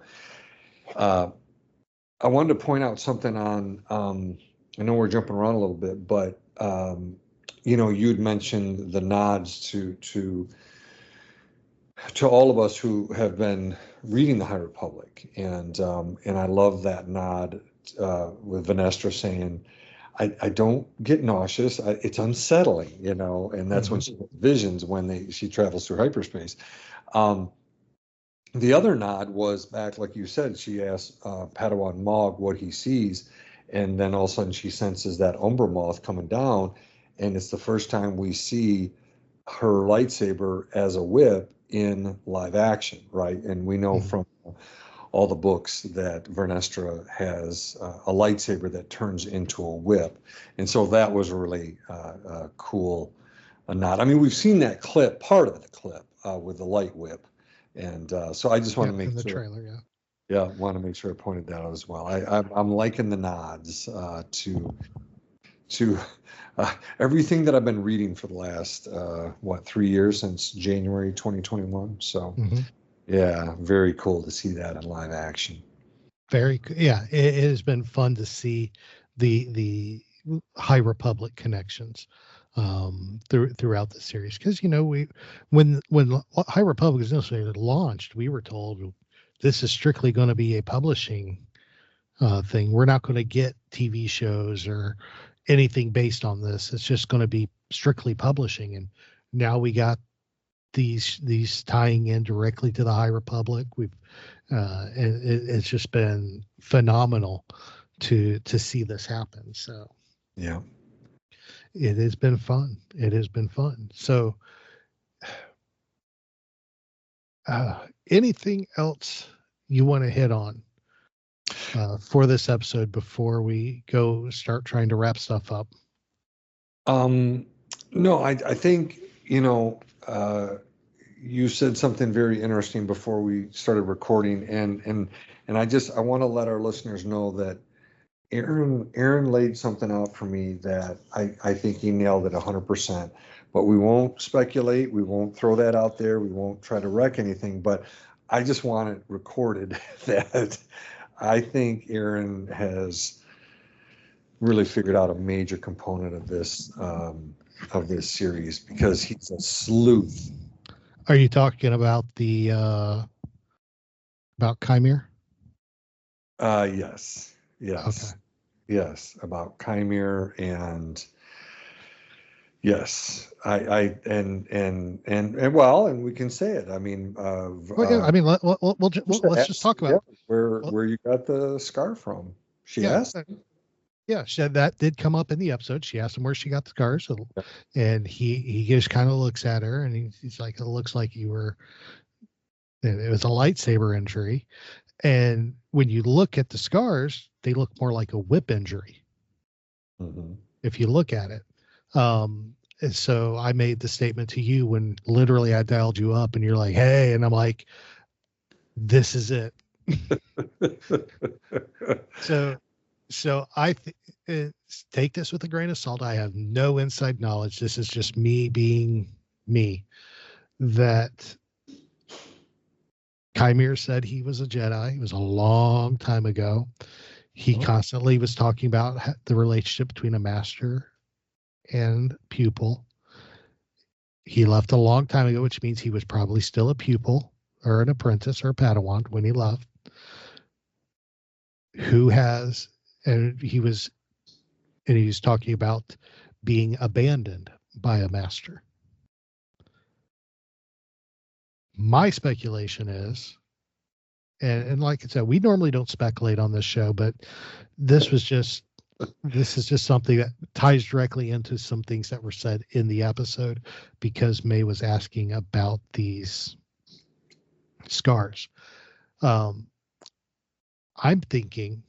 I wanted to point out something on, I know we're jumping around a little bit, but, you'd mentioned the nods to all of us who have been reading the High Republic. And I love that nod with Vernestra saying, I don't get nauseous. It's unsettling, and that's when she has visions when she travels through hyperspace. The other nod was back, like you said, she asked Padawan Mog what he sees, and then all of a sudden she senses that Umbra Moth coming down, and it's the first time we see her lightsaber as a whip in live action, right? And we know from all the books that Vernestra has a lightsaber that turns into a whip. And so that was really cool. Nod. I mean, we've seen that clip, part of the clip with the light whip. And so I just want to make in the sure. Trailer, want to make sure I pointed that out as well. I'm liking the nods to everything that I've been reading for the last 3 years, since January 2021. So very cool to see that in live action. It has been fun to see the High Republic connections throughout the series, because when High Republic was initially launched, we were told this is strictly going to be a publishing thing. We're not going to get TV shows or anything based on this. It's just going to be strictly publishing. And now we got these tying in directly to the High Republic. It's just been phenomenal to see this happen. So it has been fun. So anything else you want to hit on for this episode before we go start trying to wrap stuff up? No, I think, you said something very interesting before we started recording, and I want to let our listeners know that Aaron laid something out for me that I think he nailed it 100%. But we won't speculate. We won't throw that out there. We won't try to wreck anything. But I just want it recorded that I think Aaron has really figured out a major component of this series, because he's a sleuth. Are you talking about the about Qimir? Yes. Okay. Yes, about Qimir, and yes, and we can say it. I mean, I mean, let's just talk about where you got the scar from. She asked. Yeah, she said that did come up in the episode. She asked him where she got the scars, and he just kind of looks at her, and he's like, "It looks like you were." It was a lightsaber injury, and when you look at the scars, they look more like a whip injury. Mm-hmm. If you look at it, and so I made the statement to you when literally I dialed you up, and you're like, "Hey," and I'm like, "This is it." So I take this with a grain of salt. I have no inside knowledge. This is just me being me. That Qimir said he was a Jedi. It was a long time ago. He constantly was talking about the relationship between a master and pupil. He left a long time ago, which means he was probably still a pupil or an apprentice or a Padawan when he left. And he was talking about being abandoned by a master. My speculation is, and like I said, we normally don't speculate on this show, but this is just something that ties directly into some things that were said in the episode, because May was asking about these scars. I'm thinking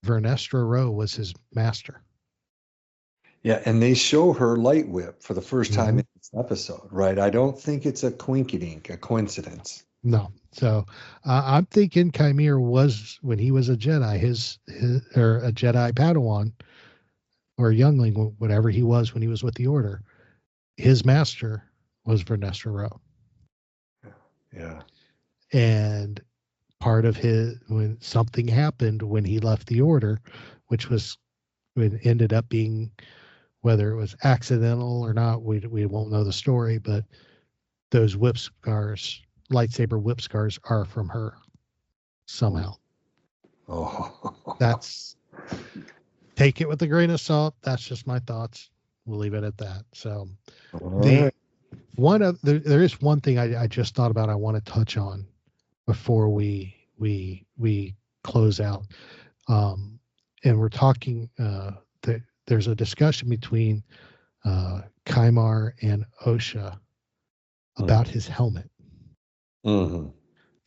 Vernestra Rwoh was his master. Yeah, and they show her light whip for the first time in this episode, right? I don't think it's a coincidence. No. So I'm thinking Qimir was, when he was a Jedi, his or a Jedi Padawan or a youngling, whatever he was when he was with the Order, his master was Vernestra Rwoh. Yeah. And part of when something happened when he left the Order, which was when it ended up being, whether it was accidental or not, we won't know the story, but those whip scars, lightsaber whip scars, are from her somehow. That's, take it with a grain of salt. That's just my thoughts. We'll leave it at that. So there is one thing I just thought about I want to touch on before we close out. And we're talking there's a discussion between Qimir and Osha about his helmet, the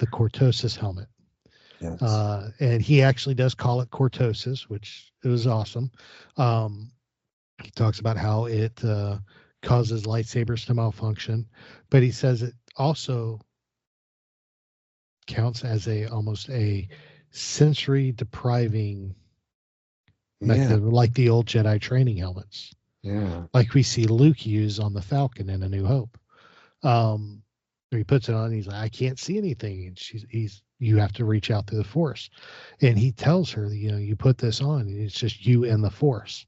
Cortosis helmet. Yes. And he actually does call it Cortosis, which is awesome. He talks about how it causes lightsabers to malfunction, but he says it also counts as almost a sensory depriving mechanism, like the old Jedi training helmets. Yeah. Like we see Luke use on the Falcon in A New Hope. He puts it on and he's like, I can't see anything. And you have to reach out through the Force. And he tells her, you put this on and it's just you and the Force.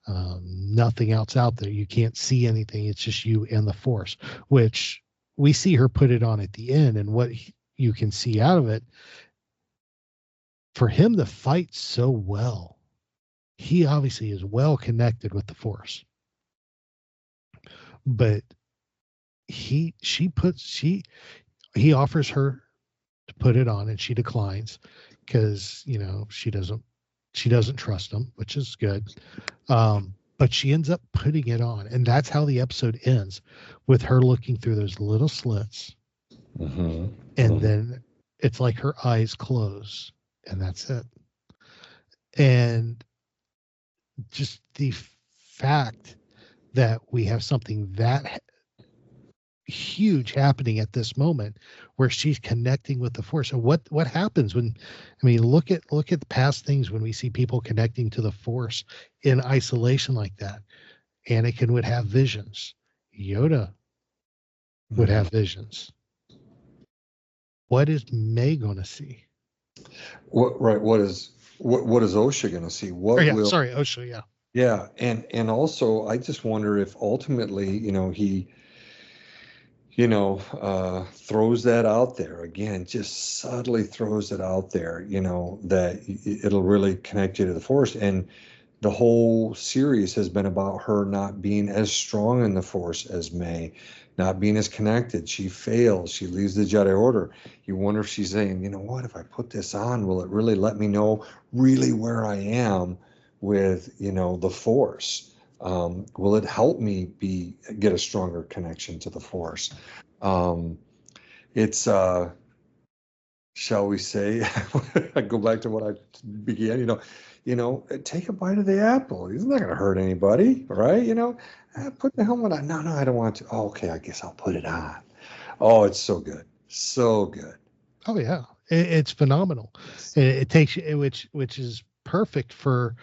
Nothing else out there. You can't see anything. It's just you and the Force, which we see her put it on at the end, and what you can see out of it, for him to fight so well, he obviously is well connected with the Force. But he offers her to put it on, and she declines because she doesn't trust him, which is good. But she ends up putting it on, and that's how the episode ends, with her looking through those little slits. And then it's like her eyes close, and that's it. And just the fact that we have something that huge happening at this moment where she's connecting with the Force. And what happens when, I mean, look at the past things when we see people connecting to the Force in isolation like that. Anakin would have visions. Yoda would have visions. What is May going to see? What is Osha going to see? Osha, yeah. Yeah, and also I just wonder if ultimately, he throws that out there again, just subtly throws it out there, that it'll really connect you to the Force. And the whole series has been about her not being as strong in the Force as May, not being as connected. She fails. She leaves the Jedi Order. You wonder if she's saying, what, if I put this on, will it really let me know really where I am with, the Force? Will it help me get a stronger connection to the Force? It's shall we say, I go back to what I began, take a bite of the apple. It's not going to hurt anybody, right? Put the helmet on. No, I don't want to. Oh, okay, I guess I'll put it on. Oh, it's so good. So good. Oh yeah. It's phenomenal. It takes you, which is perfect for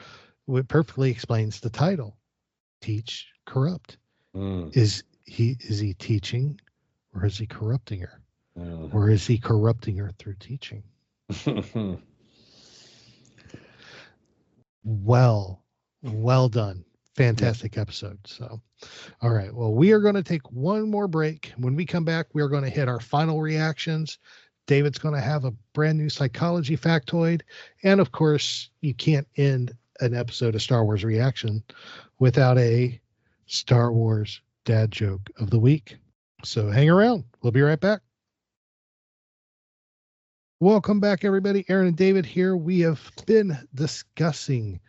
what perfectly explains the title. Teach, corrupt. Is he teaching, or is he corrupting her? Or is he corrupting her through teaching? Well done. Fantastic episode. So, all right. Well, we are going to take one more break. When we come back, we are going to hit our final reactions. David's going to have a brand new psychology factoid. And of course, you can't end an episode of Star Wars Reaction without a Star Wars dad joke of the week. So hang around. We'll be right back. Welcome back, everybody. Aaron and David here. We have been discussing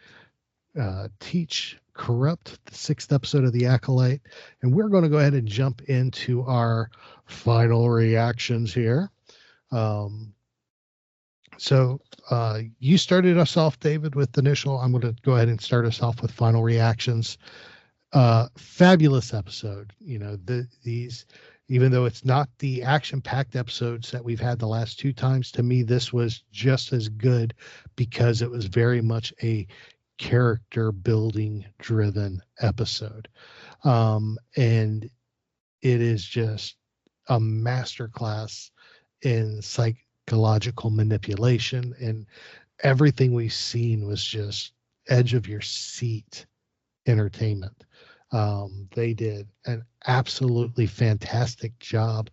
Teach, Corrupt, the 6th episode of The Acolyte, and we're going to go ahead and jump into our final reactions here. So you started us off, David, with the initial. I'm going to go ahead and start us off with final reactions. Fabulous episode. These, even though it's not the action-packed episodes that we've had the last 2 times, to me, this was just as good because it was very much a character building driven episode. And it is just a masterclass in psychological manipulation, and everything we've seen was just edge of your seat entertainment. They did an absolutely fantastic job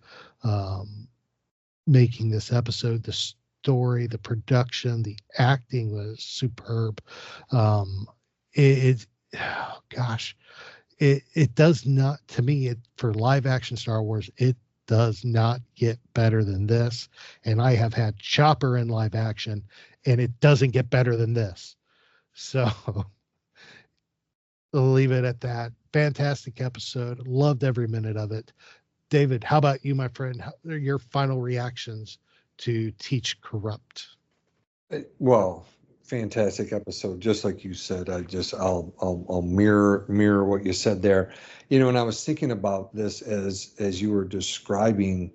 making this episode. The story, the production, the acting was superb. It does not, to me, for live action Star Wars, it does not get better than this. And I have had Chopper in live action, and it doesn't get better than this. So I'll leave it at that. Fantastic episode. Loved every minute of it. David, how about you, my friend? How are your final reactions to Teach, Corrupt? Well, fantastic episode. Just like you said, I'll mirror what you said there. And I was thinking about this as you were describing,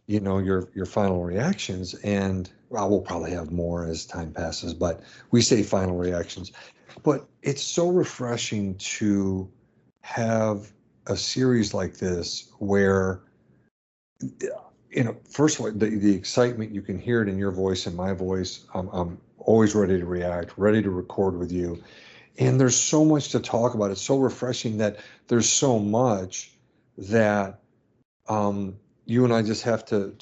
your final reactions, and we'll probably have more as time passes, but we say final reactions. But it's so refreshing to have a series like this where, first of all, the excitement, you can hear it in your voice and my voice. I'm always ready to react, ready to record with you. And there's so much to talk about. It's so refreshing that there's so much that you and I just have to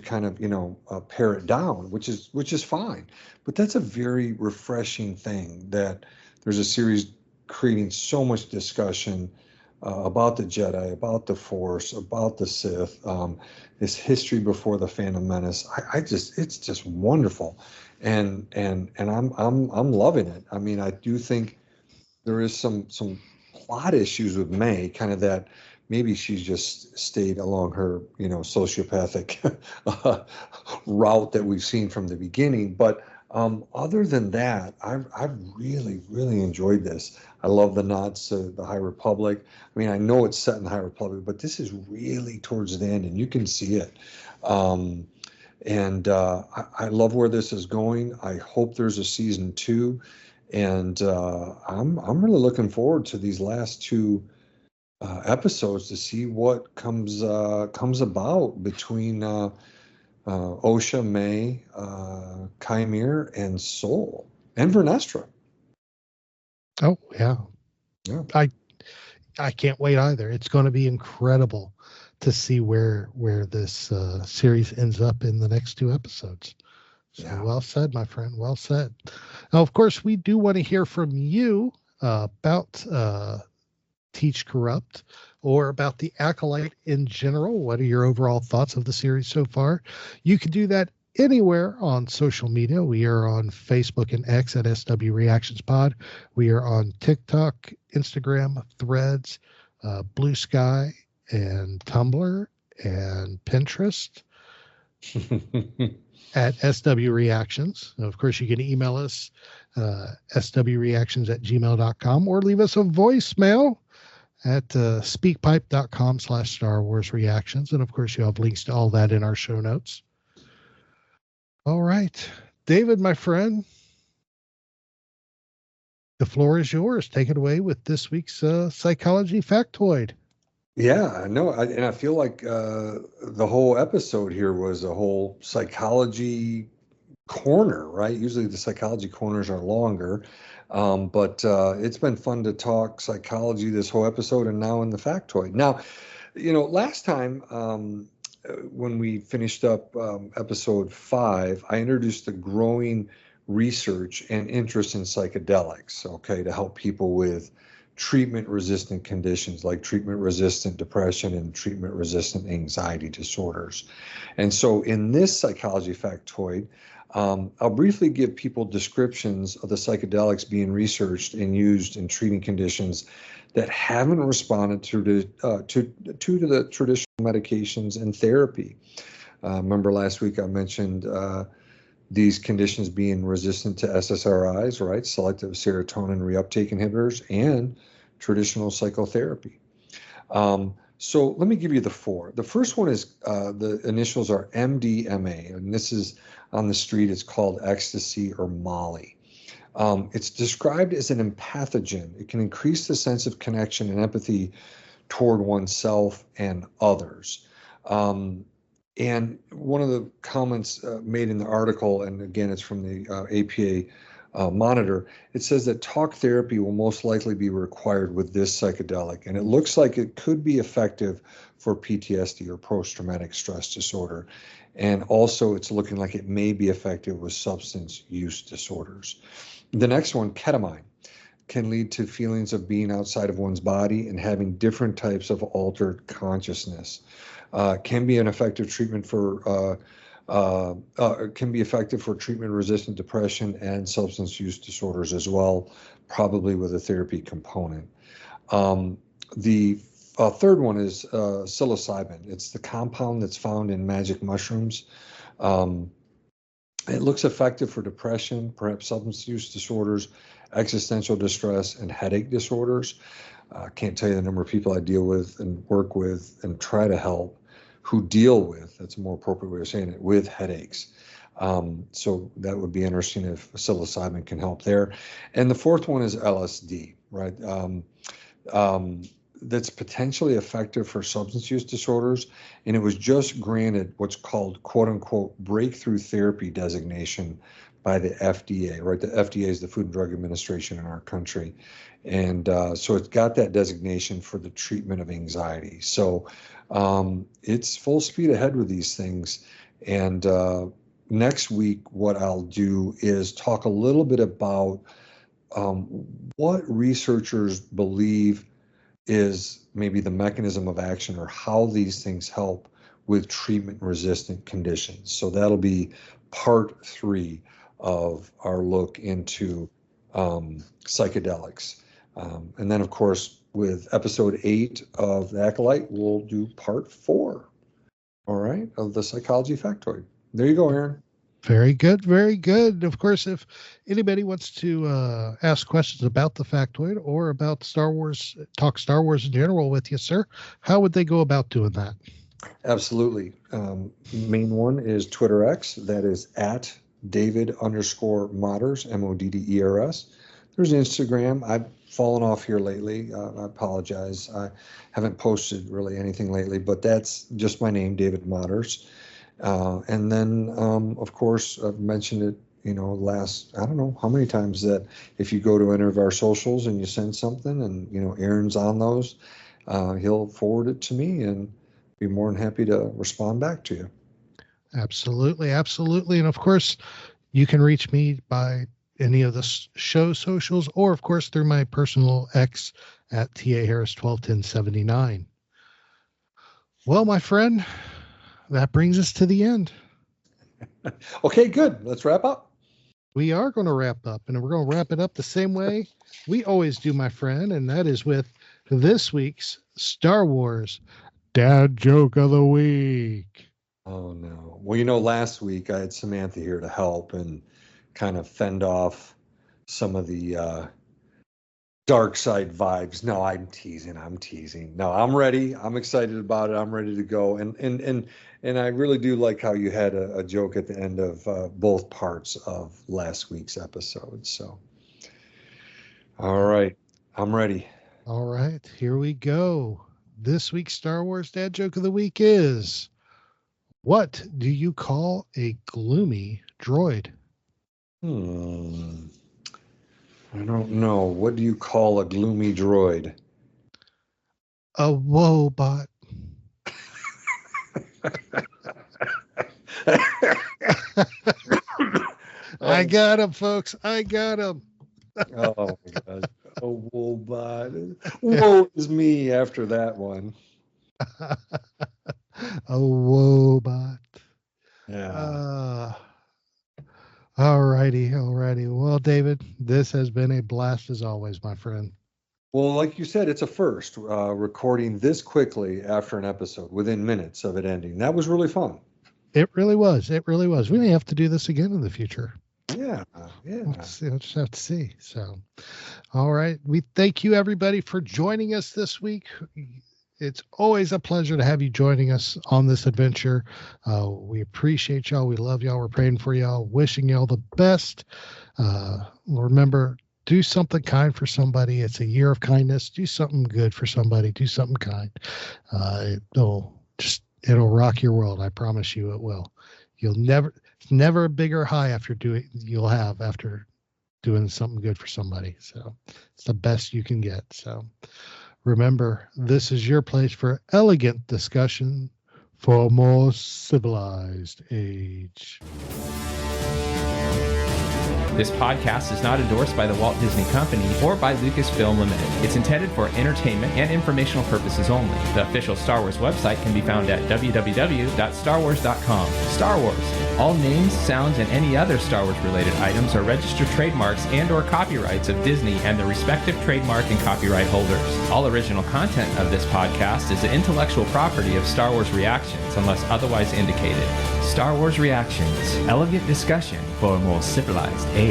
kind of pare it down, which is fine. But that's a very refreshing thing, that there's a series creating so much discussion about the Jedi, about the Force, about the Sith, this history before the Phantom Menace. It's just wonderful, and I'm loving it. I mean, I do think there is some plot issues with May, kind of that maybe she's just stayed along her sociopathic route that we've seen from the beginning. But Other than that, I've really, really enjoyed this. I love the nods to the High Republic. I mean, I know it's set in the High Republic, but this is really towards the end, and you can see it. Um, and I love where this is going. I hope there's a season 2, and I'm really looking forward to these last 2 episodes to see what comes about between Osha, May, Qimir, and Soul, and Vernestra. Oh yeah. Yeah. I can't wait either. It's going to be incredible to see where this series ends up in the next 2 episodes. So Yeah. well said, my friend. Well said. Now, of course, we do want to hear from you about Teach Corrupt, or about the Acolyte in general. What are your overall thoughts of the series so far? You can do that anywhere on social media. We are on Facebook and X at SW Reactions Pod. We are on TikTok, Instagram, Threads, Blue Sky, and Tumblr, and Pinterest at SW Reactions. And of course, you can email us, swreactions@gmail.com, or leave us a voicemail at speakpipe.com/Star Wars Reactions. And of course, you have links to all that in our show notes. All right. David, my friend, the floor is yours. Take it away with this week's Psychology Factoid. Yeah, no, and I feel like the whole episode here was a whole psychology corner, right? Usually the psychology corners are longer, but it's been fun to talk psychology this whole episode, and now in the factoid. Now, last time when we finished up episode 5, I introduced the growing research and interest in psychedelics, okay, to help people with treatment-resistant conditions like treatment-resistant depression and treatment-resistant anxiety disorders. And so in this psychology factoid, I'll briefly give people descriptions of the psychedelics being researched and used in treating conditions that haven't responded to the traditional medications and therapy. Remember last week I mentioned these conditions being resistant to SSRIs, right? Selective serotonin reuptake inhibitors, and traditional psychotherapy. So let me give you the 4. The first one is the initials are MDMA, and this is on the street. It's called ecstasy or Molly. It's described as an empathogen. It can increase the sense of connection and empathy toward oneself and others. And one of the comments made in the article, and again, it's from the APA Monitor, it says that talk therapy will most likely be required with this psychedelic, and it looks like it could be effective for PTSD or post-traumatic stress disorder. And also, it's looking like it may be effective with substance use disorders. The next one, ketamine, can lead to feelings of being outside of one's body and having different types of altered consciousness. Can be an effective treatment for treatment-resistant depression and substance use disorders as well, probably with a therapy component. The third one is psilocybin. It's the compound that's found in magic mushrooms. It looks effective for depression, perhaps substance use disorders, existential distress, and headache disorders. Can't tell you the number of people I deal with and work with and try to help who deal with, that's a more appropriate way of saying it, with headaches. So that would be interesting if psilocybin can help there. And the fourth one is LSD, right? That's potentially effective for substance use disorders. And it was just granted what's called, quote unquote, breakthrough therapy designation by the FDA, right? The FDA is the Food and Drug Administration in our country. And so it's got that designation for the treatment of anxiety. So it's full speed ahead with these things. And next week, what I'll do is talk a little bit about what researchers believe is maybe the mechanism of action or how these things help with treatment-resistant conditions. So that'll be part 3 of our look into psychedelics. And then, of course, with episode 8 of The Acolyte, we'll do part 4, all right, of the Psychology Factoid. There you go, Aaron. Very good. Very good. Of course, if anybody wants to ask questions about the factoid or about Star Wars, talk Star Wars in general with you, sir, how would they go about doing that? Absolutely. Main one is Twitter X. That is at David_Modders, Modders. There's Instagram. I've fallen off here lately. I apologize. I haven't posted really anything lately, but that's just my name, David Modders. And then, of course, I've mentioned it, I don't know how many times, that if you go to any of our socials and you send something and, Aaron's on those, he'll forward it to me and be more than happy to respond back to you. Absolutely. Absolutely. And of course, you can reach me by any of the show socials, or of course through my personal X at TA Harris 121079. Well, my friend, that brings us to the end. Okay, good. Let's wrap up. We are going to wrap up, and we're going to wrap it up the same way we always do, my friend, and that is with this week's Star Wars Dad Joke of the Week. Oh, no. Well, last week I had Samantha here to help and kind of fend off some of the dark side vibes. No, I'm teasing. No, I'm ready. I'm excited about it. I'm ready to go. And I really do like how you had a joke at the end of both parts of last week's episode. So, all right, I'm ready. All right, here we go. This week's Star Wars Dad Joke of the Week is, what do you call a gloomy droid? I don't know. What do you call a gloomy droid? A woebot. I got him, folks. I got him. Oh my God. A woebot. Woe is me after that one. A woebot. Yeah. All righty. Well, David, this has been a blast as always, my friend. Well, like you said, it's a first, recording this quickly after an episode, within minutes of it ending. That was really fun. It really was. We may have to do this again in the future. Yeah. We'll just have to see. So, all right. We thank you, everybody, for joining us this week. It's always a pleasure to have you joining us on this adventure. We appreciate y'all. We love y'all. We're praying for y'all, wishing y'all the best. Remember, do something kind for somebody. It's a year of kindness. Do something good for somebody. Do something kind. It'll rock your world. I promise you it will. It's never a bigger high you'll have after doing something good for somebody. So it's the best you can get. So remember, this is your place for elegant discussion for a more civilized age. This podcast is not endorsed by the Walt Disney Company or by Lucasfilm Limited. It's intended for entertainment and informational purposes only. The official Star Wars website can be found at www.starwars.com. Star Wars. All names, sounds, and any other Star Wars related items are registered trademarks and or copyrights of Disney and the respective trademark and copyright holders. All original content of this podcast is the intellectual property of Star Wars Reactions unless otherwise indicated. Star Wars Reactions. Elegant discussion for a more civilized age.